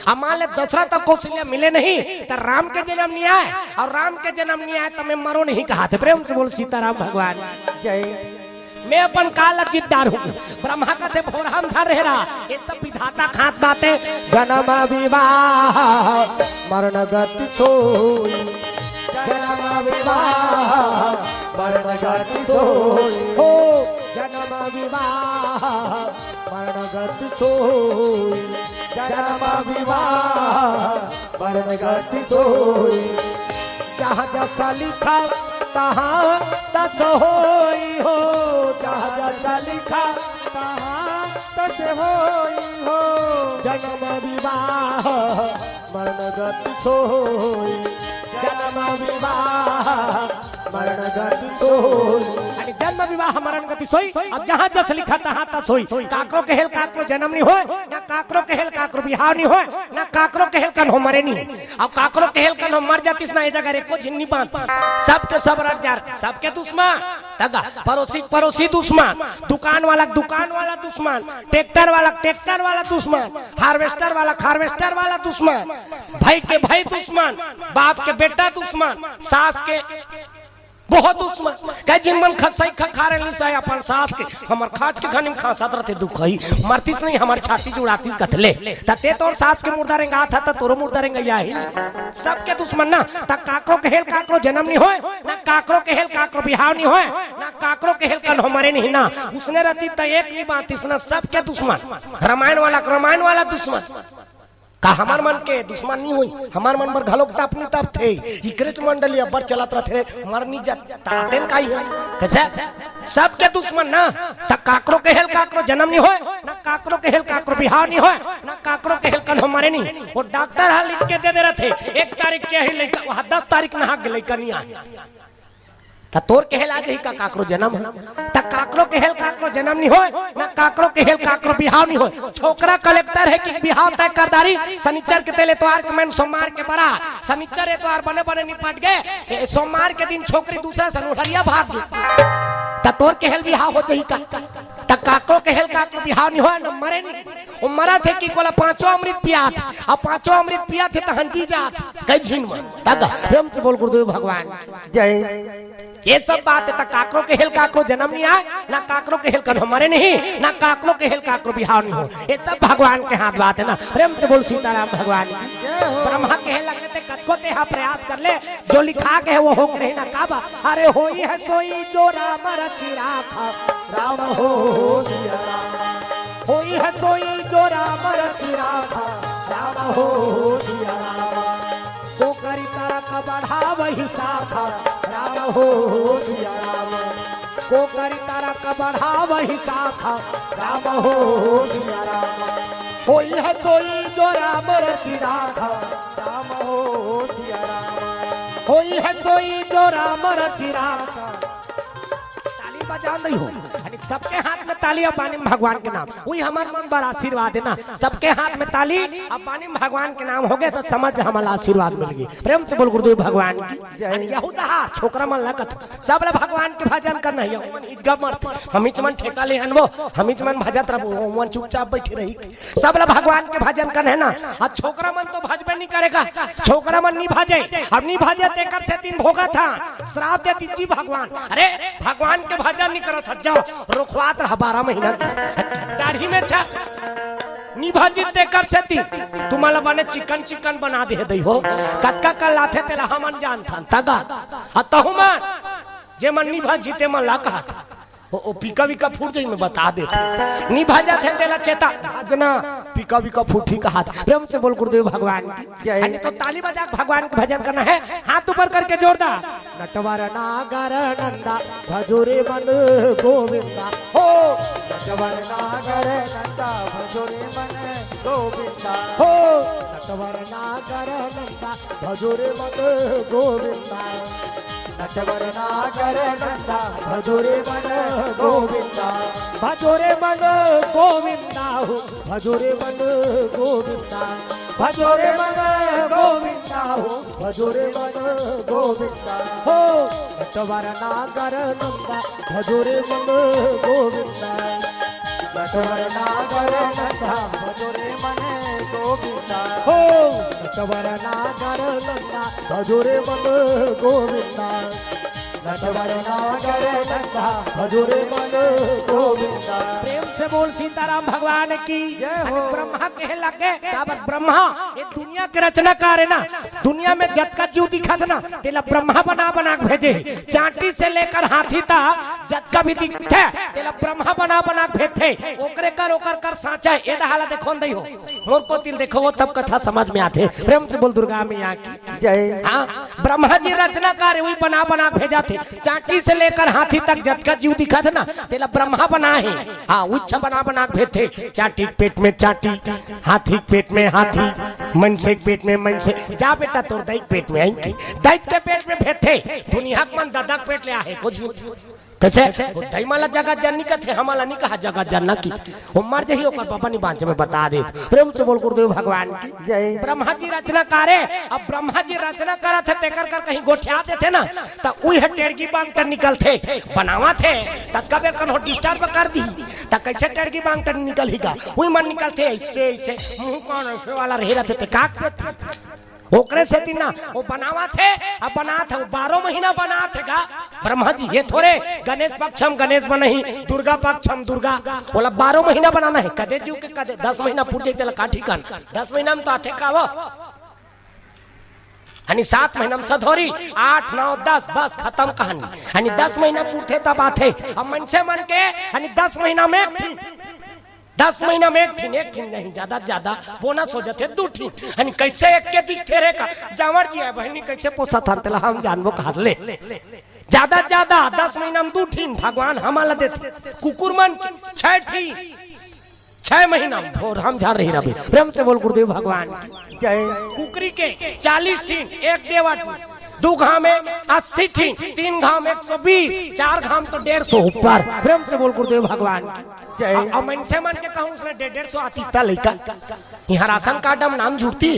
अब मान ले दशरथ तो कौशल्या मिले नहीं तो राम के जन्म नहीं आए, और राम के जन्म नहीं आए तो मैं मरो नहीं कहा थे। प्रेम से बोल सीताराम भगवान जय। मैं अपन काल जिद्दार हूँ। ब्रह्मा कहते भोर हम झर रहा, ये सब विधाता खात बातें। जन्म विवाह मरण गति सोई, जन्म विवाह मरण गति सोई हो, जन्म विवाह मरण गति सोई, जन्म विवाह मरण गति सोई। जहाँ जैसा लिखा तहाँ तस होई हो, जहाँ जैसा लिखा तहाँ तस होई हो, जन्म विवाह मरण गति सोई, जन्म विवाह मरण गति सोई। जन्म विवाह मरण गति सोई, अब जहाँ जस लिखा तहाँ तस होई। काकरो केहल काकरो जन्म नहीं होए, ना काकरो केहल काकरो बिहाव नहीं होए, ना काकरो केहल कन हो मरे नहीं। अब काकरो केहल कन हो मर जातीस ना, ये जगह रे कुछ नहीं बात, सबके सब रट जार, सबके दुश्मन तगा, पड़ोसी पड़ोसी दुश्मन, दुकान वाला दुश्मन, ट्रैक्टर वाला दुश्मन, हार्वेस्टर वाला दुश्मन, भाई के भाई दुश्मन, बाप के बेटा दुश्मन, सास के बहुत दुश्मन। कह जिन मन खसई खा रहे निसाय अपन सास के हमर खाज के घनी में खासत रहते दुखई मरतीस नहीं, हमर छाती जुड़ातीस कथले तते तोर सास के मुर्दा रेंगा था त तोरो मुर्दा रेंगा याही। सबके दुश्मन ना, त काकरो के हेल काकरो जन्म नहीं होए, ना काकरो के हेल काकरो बिहाव नहीं होए, ना काकरो के हेल कन हमारे नहीं ना। उसने रहती त एक नहीं बातीस ना, सबके दुश्मन। रामायण वाला दुश्मन का हमार मन के दुश्मन नहीं हुई, हमार मन पर घलोक अपनी तब थे इकरेच मंडली अब्बर चलत रहते मरनी जाते काई कैसे सबके दुश्मन ना। त काकरो के हेल काकरो जन्म नहीं होए, ना काकरो के हेल काकरो बिहाव नहीं होए, ना काकरो के हेल कन हमारे नहीं। वो डॉक्टर हाल लिख के दे रहे थे 1 तारीख के ही लड़का 10 तारीख नहा के लड़का नहीं आए त तोर के हेल आ गई का काकरो जन्म है। त काकरो के हेल काकरो जन्म नहीं होए, ना काकरो के हेल काकरो बिहाव नहीं होए। छोकरा कलेक्टर है कि बिहाव तय करदारी शनिचर के तेल एतवार के मैं सोमवार के बरा शनिचर एतवार बने निपट गए, सोमवार के दिन छोकरी दूसरा सनुहरिया भाग गई त तोर के हेल बिहाव हो जाई का। त काकरो के हेल काकरो बिहाव नहीं होए, न मरे नहीं। वो मरा थे कि कोला पांचों अमृत पिया था अब पांचों अमृत पिया थे तो हंजी जात कई झीन में दादा प्रेम से बोल गुरुदेव भगवान जय ये सब बात है काकरो के हेल काकरो जन्म नहीं आए ना काकरो के हेल कल हमारे नहीं ना काकरो के हेल काकरो बिहार नहीं हो ये सब भगवान के हाथ बात है ना प्रेम से बोल सीताराम भगवान की ब्रह्मा के हेल लगे थे कतको ते हाँ प्रयास कर ले जो लिखा के है वो हो करे ना काबा अरे होई है सोई जो राम रचि राखा राम हो सिया राम होई है सोई जो राम रचि राखा राम हो सिया राम को करी तरक बढ़ा वही शाखा राम हो सिया राम को करी तरक बढ़ा वही शाखा राम हो सिया राम होई है सोई जो राम रचि राखा राम हो सिया राम होई है सोई जो राम रचि राखा ताली बजा नहीं हो सबके हाथ में ताली और बानी में भगवान के नाम वही हमारे मन बड़ा आशीर्वाद है ना सबके हाथ में ताली और बानी में भगवान के नाम हो गए तो समझ हमारा आशीर्वाद मिल गई प्रेम से बोल गुरुदेव भगवान की छोकरा मन लगत सब भगवान के भजन करना हम मन ठेका ले अनबो हम मन भजत रहो मन चुपचाप बैठी रही सब भगवान के भजन करना है ना और छोकरा मन तो भजबे नहीं करेगा छोकरा मन नहीं भाजे अब नहीं भाजे तेकर से दिन भोगा था श्राप दे दीजिए भगवान अरे भगवान के भजन नहीं करो सज्जाओ रुखवात रहा 12 महीना दाढ़ी में छा निभाजित देकर से ती तुम्हाला बने चिकन चिकन बना दे दई हो कतका कल लाथे तेला हमन जान था तगा अतहुमान जे मन निभाजिते मन ला कहा था ओ पीका विका फूट जाई में बता देते निभाजा थे तेला चेता जना पीका विका फूटी का हाथ प्रेम से बोल गुरुदेव भगवान की यानी तो ताली बजा भगवान के भजन करना है हाथ ऊपर करके जोरदार नटवर नागर नंदा भजोरे मन गोविंदा हो नटवर नागर नंदा भजोरे मन गोविंदा हो नटवर नागर नंदा भजोरे मन गोविंदा नटवर नागर नंदा भजोरे मन गोविंदा भजोरे मन गोविंदा हो भजोरे मन गोविंदा भजोरे मन गोविंदा हो भजोरे मन गोविंदा हो नटवर नागर नंदा भजोरे मन गोविंदा नटवर नागर नंदा भजोरे मन गोविंदा हो नटवर नागर नंदा भजोरे मन गोविंदा नटवर नागर नंदा भजोरे मन गोविंदा प्रेम से बोल सीताराम भगवान की ब्रह्मा कहे लगे ब्रह्मा ये दुनिया के रचनाकार है ना दुनिया में जत का जीव दिखा था ना तेला ब्रह्मा बना बना भेजे चांटी से लेकर हाथी तक जत का भी दिखते तेला ब्रह्मा बना बना भेजे ओकरे कर साचा ये हालत देखो दई हो मोर को तिल देखो वो तब कथा समझ में आते प्रेम से बोल दुर्गा मैया की जय हाँ ब्रह्मा जी रचनाकार वही बना बना भेजा थे चांटी से लेकर हाथी तक जत का जीव दिखा था ना तेला ब्रह्मा बना है हाँ उच्च बना बना भेजे चांटी पेट में चांटी हाथी पेट में हाथी मनसे पेट में मनसे जा बेटा तोर दैत पेट में आई दैत के पेट में भेथे दुनिया मन ददक पेट ले आए कुछ कैसे दई माला जगत जननी का थे हमारा नहीं कहा जगत जनना की वो मर जही ओकर पापा नहीं बांचे में बता दे प्रेम से बोल गुरुदेव भगवान की जय ब्रह्मा जी रचना करे अब ब्रह्मा जी रचना करा थे तेकर कर कहीं गोठिया देते ना तो उही टेड़की बांग कर निकलते बनावा थे तत्का बेर कन हो डिस्टर्ब कर दी त कैसे टेड़की बांग कर निकल ही का उही मन निकलते ऐसे ऐसे मुंह कौन ऐसे वाला रह रहते थे काक से ओकरे से ना वो बनावा थे अब बना थे 12 महीना बना थे गा ब्रह्मा जी ये थोड़े गणेश पक्षम गणेश बनही दुर्गा पक्षम दुर्गा बोला 12 महीना बनाना है कदे जीव के कदे 10 महीना पूर जाते काठी कान 10 महीना में तो आथे का वो यानी 7 महीना में सधोरी 8 9 10 बस खत्म कहानी यानी 10 महीना पूरते तब आथे अब मन से मन के यानी 10 महीना में 10 महीना में एक ठीक नहीं ज्यादा बोनस हो जाते 2 ठीक यानी कैसे एक के दिखते रे का जावर जी है बहनी कैसे पोसा था तेला हम जानबो कहा ले ज्यादा 10 महीना में 2 ठीक भगवान हमारा देते कुकुर मन 6 महीना में भोर हम जा रही रबे प्रेम से बोल गुरुदेव भगवान जय कुकरी के 40 ठीक एक देवा 2 घाव में 80 ठीक 3 घाव में 120 4 घाव तो 150 ऊपर प्रेम से बोल गुरुदेव भगवान और मन से मन के कहूँ उसने 150 आतिस्ता लड़का यहाँ राशन कार्ड हम नाम जुड़ती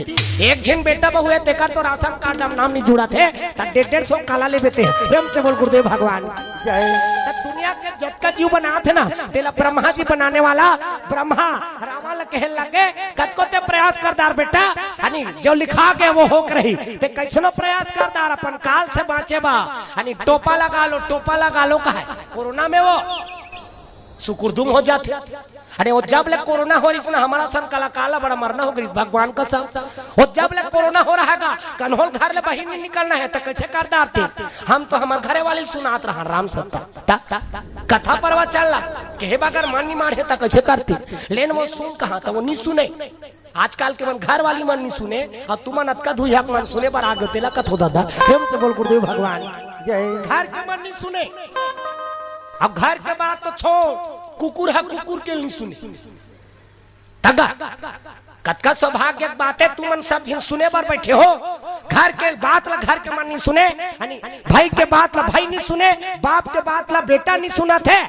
एक जिन बेटा बहु है तेकर तो राशन कार्ड हम नाम नहीं जुड़ा थे 150 काला ले बेते हैं प्रेम से बोल गुरुदेव भगवान दुनिया के जितना जीव बना थे ना तेला ब्रह्मा जी बनाने वाला ब्रह्मा रावण कहे लगे कतको ते प्रयास करदार बेटा अनि जो लिखा के वो हो रही ते कैसनो प्रयास करदार अपन काल से बाँचे बा अनि टोपा लगा लो का है कोरोना में वो सुकुरदुम हो जाते। अरे वो जब ले कोरोना हो रही ना हमारा सन काला बड़ा मरना हो गई भगवान का सब वो जब ले कोरोना हो रहा है कन्होल घर ले बाहर नहीं निकलना है तो कैसे कर दारते हम तो हमारे घरे वाले सुनात रहा राम सत्ता कथा परवा चल रहा कहे बगर मानी मारे तो कैसे करते लेन वो सुन कहा तो वो नहीं सुने आजकल के मन घर वाली मन नहीं सुने और तुम अतका धुइया मन सुने पर आगे तेला कथो दादा प्रेम से बोल गुरुदेव भगवान घर के मन नहीं सुने अब घर के बात तो छोड़ कुकुर है कुकुर के नहीं सुने तगा कतका सौभाग्य बात है तुम सब जिन सुने पर बैठे हो घर के बात ला घर के मन नहीं सुने भाई के बात ला भाई नहीं सुने बाप के बात ला बेटा नहीं सुना थे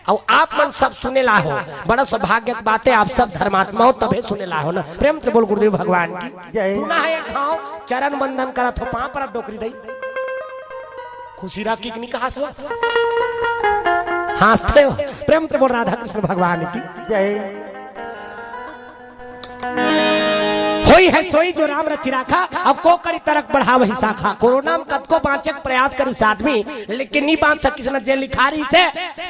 और आप मन सब सुने ला हो बड़ा सौभाग्य बात है आप सब धर्मात्मा हो तबे सुने ला हो ना प्रेम से बोल गुरुदेव भगवान की पुनः एक खाओ चरण बंदन करा थो पां पर डोकरी दई खुशी राखी नहीं कहा सो हंसते हो प्रेम से बोल राधा कृष्ण भगवान की जय होई है सोई जो राम रचि राखा अब को करी तरक बढ़ा वही शाखा कोरोना में कद को बांचे प्रयास करी आदमी लेकिन नहीं बांध सकी ना जे लिखारी से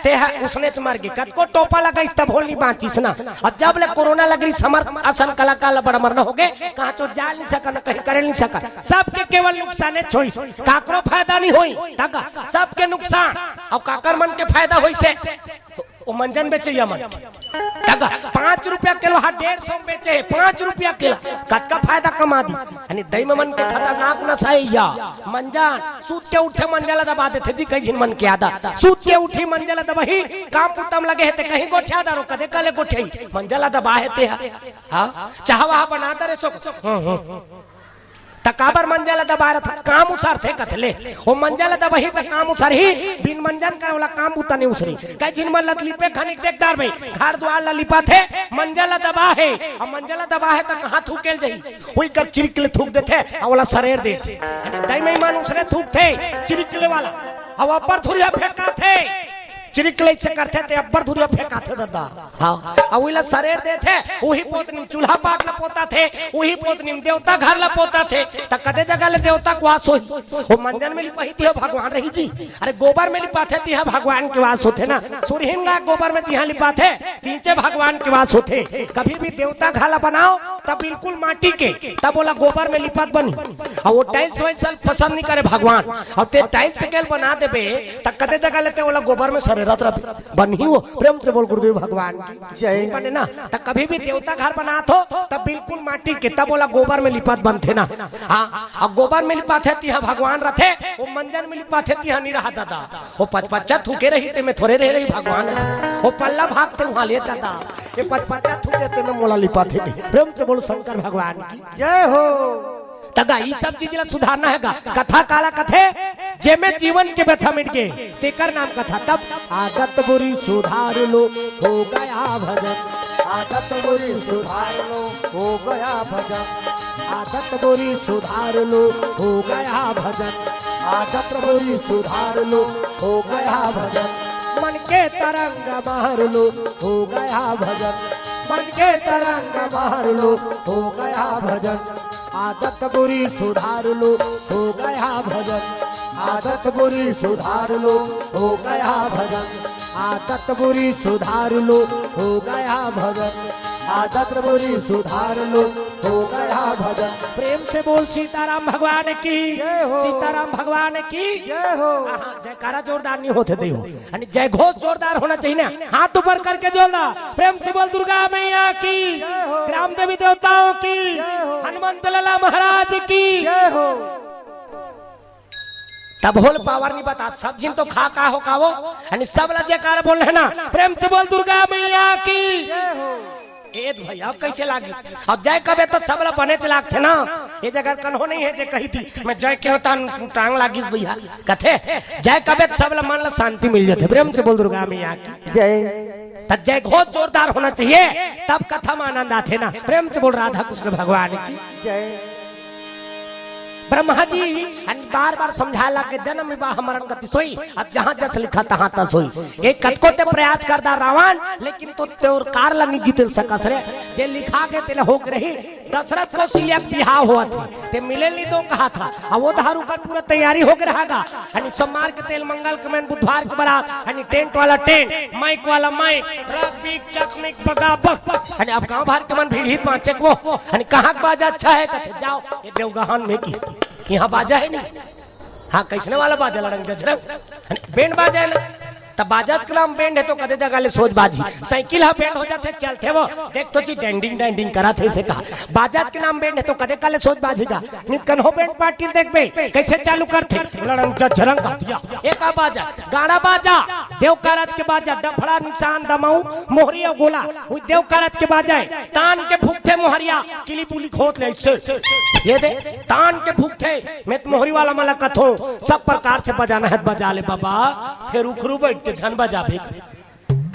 ते है उसने तो मर गई कद को टोपा लगा इस तब होल नहीं बांची ना और जब ले कोरोना लग रही समर असन कलाकार बड़ा मरना हो गए कहाँ तो जा नहीं सका ना कहीं करे नहीं सका सबके केवल नुकसान है छोई काकरो फायदा नहीं हुई सबके नुकसान और काकर मन के फायदा हुई से वो मंजन बेचे या मन तगा 5 रुपया किलो हाँ 150 बेचे है 5 रुपया किलो कद का फायदा कमा दी यानी दही में मन के खतरनाक नशा है या मंजन सूत के उठे मंजला दबा देते जी कहीं मन के आदा सूत के उठी मंजला दबाही काम पुतम लगे है ते कहीं गोठे आदा रो कदे कले गोठे मंजला दबा है ते हाँ चाह वहाँ बनाता रे सो तकाबर मंजला दबा रहा था काम उसार थे कथले वो मंजला दबाही तक काम उसार ही बिन मंजन कर वाला काम उतना नहीं उसरी कई जिन मन लत लिपे खनिक देखदार में घर द्वार ला लिपा थे मंजला दबा है और मंजला दबा है तो कहाँ थूकेल जाई वही कर चिरिकले थूक देते और वाला शरीर दे दाई में मान उसने थूक थे चिरिकले वाला अब ऊपर थोड़ी फेंका थे चिरिकले से करते थे अब्बर धुरिया फेंका थे दादा हाँ और वही शरीर दे थे वही पोतनी चूल्हा पाट ला पोता थे वही पोतनी देवता घर ला पोता थे तक कदे जगह ले देवता को वास होई वो मंजन में लिपाही थी भगवान रही जी अरे गोबर में लिपाते थी भगवान के वास होते ना सूर्यहिंगा गोबर में तिहा लिपाते तीनचे भगवान के वास होते कभी भी देवता घाला बनाओ तब बिल्कुल माटी के तब बोला गोबर में लिपात बनी और वो टाइल्स वैसा पसंद नहीं करे भगवान और ते टाइल्स के बना देबे तक कदे जगह लेते बोला गोबर में सरे बनी हो प्रेम से बोल गुरुदेव भगवान जय बने ना तब कभी भी देवता घर बना तो तब बिल्कुल माटी के तब बोला गोबर में लिपात बनते ना हाँ अब गोबर में लिपाते तिहा भगवान रथे वो मंजन में लिपाते तिहा नहीं रहा दादा वो पचपच्चा थूके रही ते में थोड़े रह रही भगवान वो पल्ला भागते वहां ले दादा ये पचपच्चा थूके ते में मोला लिपाते प्रेम से बोल शंकर भगवान की जय हो तगा ये सब चीज सुधारना है कथा काला कथे जे में जीवन के व्यथा मिट गए तेकर नाम कथा तब आदत बुरी सुधार लो हो गया भजन आदत बुरी सुधार लो हो गया भजन आदत बुरी सुधार लो हो गया भजन आदत बुरी सुधार लो हो गया भजन मन के तरंग मार लो हो गया भजन मन के तरंग मार लो हो गया भजन आदत बुरी सुधार लो हो गया भजन आदत बुरी सुधार लो हो गया भजन आदत बुरी सुधार लो हो गया भजन आदत बुरी सुधार लो हो गया भजन प्रेम से बोल सीताराम भगवान की सीताराम भगवान की जयकारा जोरदार नहीं होते दे जय घोष जोरदार होना चाहिए ना हाथ ऊपर करके जोरदार प्रेम से बोल दुर्गा मैया की ग्राम देवी देवताओं की हनुमंत लला महाराज की तब होल पावर नहीं बता सब जिन तो खा का हो कावो सब जयकारा बोल रहे ना प्रेम से बोल दुर्गा मैया की भैया कैसे लागे अब जय कबे तो सब बने चलाक थे ना ये जगह कन्हो नहीं है जे कही थी मैं जय के होता टांग लागी भैया कथे जय कबे सब मन ला शांति मिल जाते प्रेम से बोल दुर्गा मैया की जय तब जय घोष जोरदार होना चाहिए तब कथा में आनंद आते ना प्रेम से बोल राधा कृष्ण भगवान की जय ब्रह्मा जी बार बार समझाला के जन्म विवाह मरण गति सोई अब जहाँ जस लिखा तहाँ तस सोई एक कतको ते प्रयास करदा रावण लेकिन तो तोर कार ला नहीं जीत सकस रे जे लिखा के तेल हो के रही दशरथ कौशल्या बिहाव हुआ थी ते मिले नहीं दो कहा था अब वो धारू का पूरा तैयारी हो के रहेगा यानी सोमवार के तेल मंगल के मैन बुधवार के बारात यानी टेंट वाला टेंट माइक वाला माइक रग बीक चकमिक बगा बक यानी अब गांव भर के मन भीड़ हित पांच वो यानी कहाँ बाजा अच्छा है कहते जाओ ये देवगहान में की यहाँ बाजा है नहीं हाँ कैसने वाला बाजा लड़ंग जजरंग बैंड बाजा है ना तब बाजाज का नाम बैंड है तो कदे जगह ले सोच बाजी साइकिल हा बैंड हो जाते चलते वो देख तो जी डेंडिंग डेंडिंग करा थे इसे कहा बाजाज के नाम बैंड है तो कदे काले सोच बाजी जा निकन हो बैंड पार्टी देख बे कैसे चालू करते लड़ंग जजरंग का दिया एक बाजा गाना बाजा देव कारज के बाजा डफड़ा निशान दमाऊ मोहरी और गोला वो देव कारज के बाजा तान के भूखते मोहरिया किली पुली खोद ले इससे ये दे तान के भूखते मैं मोहरी वाला मलकत हो सब प्रकार से बजाना है बजा ले बाबा फिर उखरू बैठ के झन बजा भी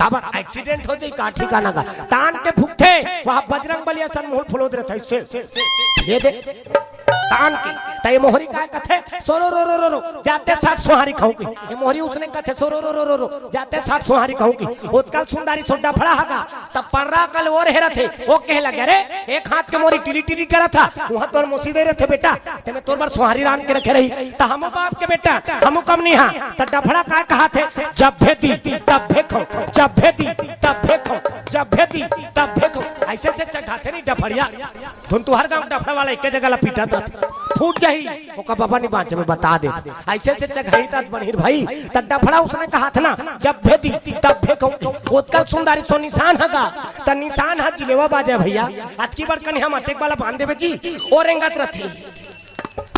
काबर एक्सीडेंट हो जाए का ठिकाना का तान के भूखते वहां बजरंग बलिया सन्मोहन फुलोद रहे थे ये दे तान की तय मोहरी का कथे सोरो रो रो रो रो जाते 60 सोहारी खाऊंगी ये मोहरी उसने कथे सोरो रो रो रो रो जाते 60 सोहारी खाऊंगी उत्कल सुंदरी सोडा फड़ा हगा तब पर्रा कल और हेरा थे वो कह लगे रे एक हाथ के मोरी टिरी टिरी करा था वहां तोर मोसी दे रहे थे बेटा ते मैं तोर बार सोहारी रान के रखे रही त हम बाप के बेटा हम कम नहीं हां त डफड़ा का कहा थे जब भेती तब भेखो जब भेती तब भेखो जब भेती तब भेखो ऐसे से चढ़ाते नहीं डफड़िया धुन तू हर गांव डफड़ा वाला एक जगह पीटा था फूट जाही ओका बाबा नहीं बाँचे में बता दे ऐसे से चढ़ाई ता बनहिर भाई त डफड़ा उसने कहा था ना जब भेदी तब भेखो उत्कल सुंदरी सो निशान हगा त निशान हा जिलेवा बाजे भैया आज की बार कन्या माते वाला बांध देवे जी और रेंगत रथे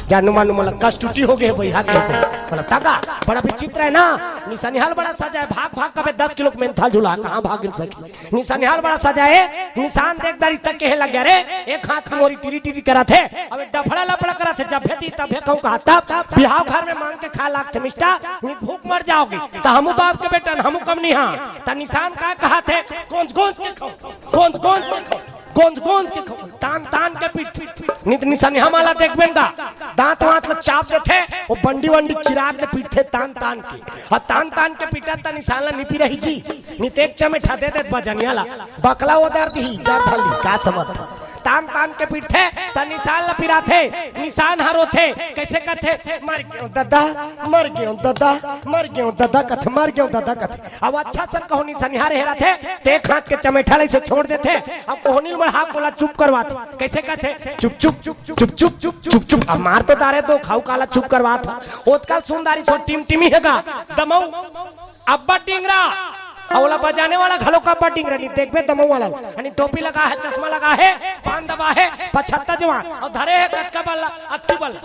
जानू मानू मतलब कष्ट टूटी हो गए भैया कैसे मतलब तगा बड़ा विचित्र है ना निशानिहाल बड़ा सजा है भाग भाग कबे 10 किलो मेंथल झूला कहां भाग सकी निशानिहाल बड़ा सजा है निशान देख दारी तक के लगे रे एक हाथ की मोरी टिरी टिरी करा थे अब डफड़ा लपड़ा करा थे जब भेदी तब भेखौ कहा तब बिहाव घर में मांग के खा लागते मिस्टा भूख मर जाओगे तो हम बाप के बेटा हम कम नहीं हां त निशान का कहा थे कौन कौन के खाओ कौन कौन के खाओ कौन कौन के तान तान के पीठ नित निशानी हमारा देख बेंगा दांत वांत ल चाप देते वो बंडी वंडी चिराग के पीठ थे तान तान के और तान तान के पीटा त निशान ला निपी रही जी नितेक चमेठा दे दे बजनियाला बकला उधर दी जर धली का समझ तान तान के पीठ थे त निशान ला पिरा थे निशान हरो थे कैसे कहते मर गयो दादा मर गयो दादा मर गयो दादा कथे मर गयो दादा कथे अब अच्छा सर कहो निशानिहार हेरा थे ते हाथ के चमेठा ले से छोड़ देते अब कोहनील बढ़ा बोला चुप करवाते कैसे कहते चुप चुप चुप चुप चुप चुप चुप चुप अब मार तो दारे दो खाऊ काला चुप करवा था ओतका सुंदरी सो टीम टीमी हैगा दमऊ अब्बा टिंगरा अवला बजाने वाला घलो का बटिंग रही देख बे दमऊ वाला यानी टोपी लगा है चश्मा लगा है पान दबा है 75 जवान और धरे है कटका बल्ला अत्ती बल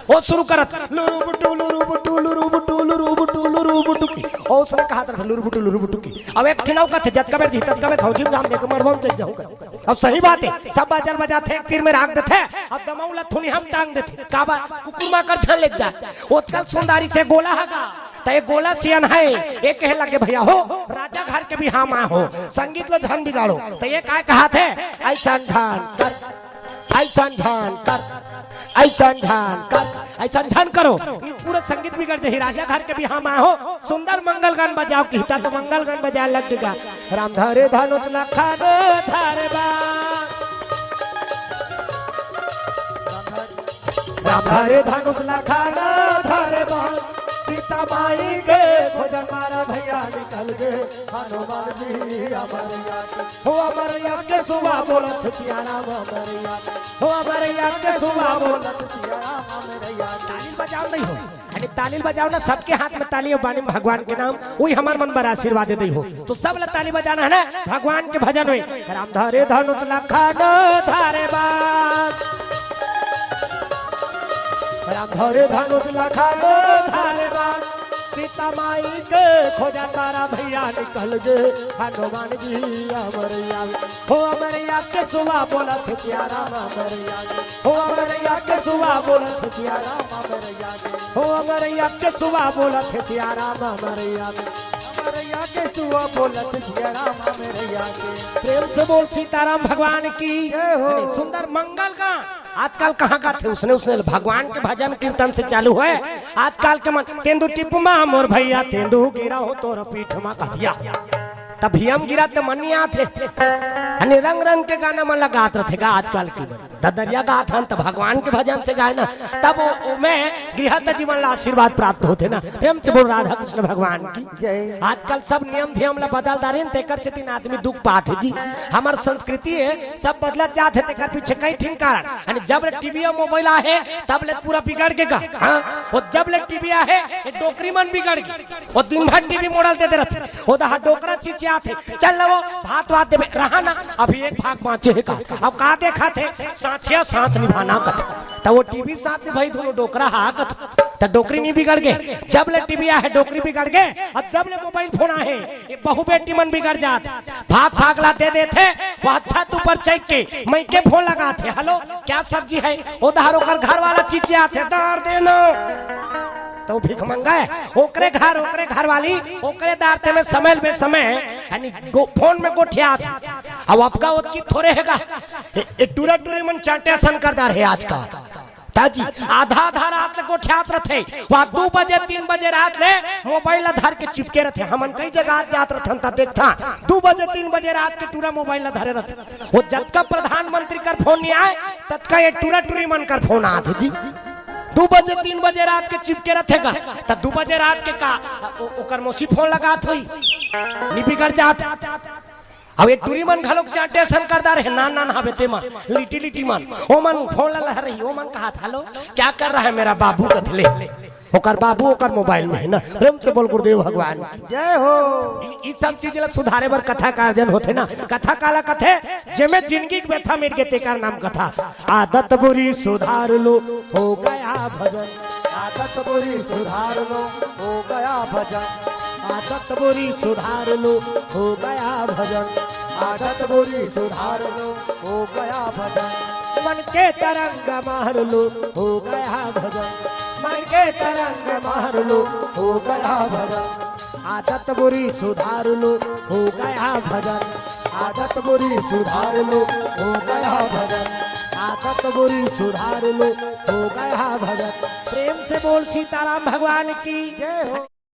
वो शुरू करत लुरु बुटू लुरु बुटू लुरु बुटू लुरु बुटू लुरु बुटू की और उसने कहा था लुरु बुटू की अब एक ठिनाव का थे जटका बेर तक का में खौजी नाम देख मरबम चल जाऊंगा अब सही बात है सब बाजार बजाते एक तीर में राख देते अब दमऊ ला थुनी हम टांग देते काबा कुकुर मार कर छन ले जा ओतकल सुंदरी से गोला हगा तो ये गोला सियन है ये कहे लगे भैया हो राजा घर के भी हम हो संगीत लो झन बिगाड़ो तो ये काय कहा थे ऐसा ध्यान कर ऐसा ध्यान कर ऐसा ध्यान कर ऐसा ध्यान करो पूरा संगीत बिगड़ जाए राजा घर के भी हम हो सुंदर मंगल गान बजाओ कहता तो मंगल गान बजा लग गया राम धरे धनुष लखन धारे बा राम धरे धनुष लखन धारे बा सीता माई के खोजन मारा भैया निकल गए हनुमान जी अमरिया हो अमरिया के सुबह बोलत सिया राम अमरिया हो अमरिया के सुबह बोलत सिया राम अमरिया ताली बजाओ नहीं हो अरे ताली बजाओ ना सबके हाथ में ताली और बानी भगवान के नाम वही हमार मन पर आशीर्वाद दे हो तो सब ला ताली बजाना है ना भगवान के भजन हुए राम धरे धनुष लखन धारे बात राम धरे धनुष लखन धारे बात सीता माई के खोजा तारा भैया निकल गए हनुमान जी अमरिया हो अमरिया के सुबह बोलत सिया राम अमरिया हो अमरिया के सुबह बोलत सिया राम अमरिया हो अमरिया के सुबह बोलत सिया राम अमरिया अमरिया के सुबह बोलत सिया राम अमरिया प्रेम से बोल सीताराम भगवान की सुंदर मंगल का आजकल कहाँ का थे उसने भगवान के भजन कीर्तन से चालू है। आजकल के मन तेंदु टिपुमा मोर भैया तेंदु गिरा हो तोर पीठ में कथिया तभी हम गिरा तो मन नहीं आते अने रंग रंग के गाना में लगात रहे आजकल की ददरिया गात हम तो भगवान के भजन से गाए ना तब में गृहस्थ जीवन ला आशीर्वाद प्राप्त होते ना। प्रेम से बोल राधा कृष्ण भगवान की। आजकल सब नियम धियम ला बदल दारे तेकर से तीन आदमी दुख पात है जी। हमार संस्कृति है सब बदलत जात है तेकर पीछे कई ठिन कारण अने जब ले टीवी और मोबाइल आहे तब ले पूरा बिगड़ के गा हां और जब ले टीवी आहे ये डोकरी मन बिगड़ गई और दिन भर टीवी मोड़ल देते रहते ओ दा डोकरा चिचिया थे चल वो भात वात देबे रहा ना अभी एक भाग बाँचे है का अब का देखा थे साथिया साथ निभाना कथ तो वो टीवी साथ निभाई दोनों डोकरा हा कथ तो डोकरी नहीं बिगड़ गए। जब ले टीवी है डोकरी बिगड़ गए और जब ले मोबाइल फोन है ये बहु बेटी मन बिगड़ जात भात सागला दे देते वो अच्छा तू पर चेक के मैं के फोन लगाते हेलो क्या सब्जी है उधारो कर घर वाला चिचिया थे दार देना तो भीख मंगा है ओकरे घर वाली ओकरे दारते में समय में समय यानी फोन में गोठिया अब आपका उसकी थोड़े हैगा टूरा टूरे मन चाटेसन करदार है आज का ताजी आधा रात ले गोठियात रहते वहाँ 2 बजे 3 बजे रात ले मोबाइल धर के चिपके रहते हमन कई जगह जात रहते ता देखता 2 बजे 3 बजे रात के टूरा मोबाइल धरे रहते वो जब का प्रधानमंत्री कर फोन नहीं आए तब का ये टूरा टूरी मन कर फोन आते जी 2 बजे 3 बजे रात के चिपके रखेगा तब 2 बजे रात के का ओकर मौसी फोन लगात हुई नी बिगड़ जात अब एक टूरी मन घलोक चाटेसन करदार है नान हवे ते मन लिटी मन ओ मन फोन लह रही ओ मन कहा हेलो क्या कर रहा है मेरा बाबू कथले ओकर बाबू ओकर मोबाइल में है ना। प्रेम से बोल गुरुदेव भगवान जय हो। ई सब चीज ला सुधारे बर कथा का आयोजन होते ना। कथा काला कथे जेमे जिंदगी के व्यथा मिट के तेकर नाम कथा। आदत बुरी सुधार लो हो गया भजन आदत बुरी सुधार लो हो गया भजन आदत बुरी सुधार लो हो गया भजन आदत बुरी सुधार लो हो गया भजन मन के तरंग मार लो हो गया भजन मन के तरंग मार लो हो गया भजन आदत बुरी सुधार लो हो गया भजन आदत बुरी सुधार लो हो गया भजन आदत बुरी सुधार लो हो गया भजन। प्रेम से बोल सीताराम भगवान की जय हो।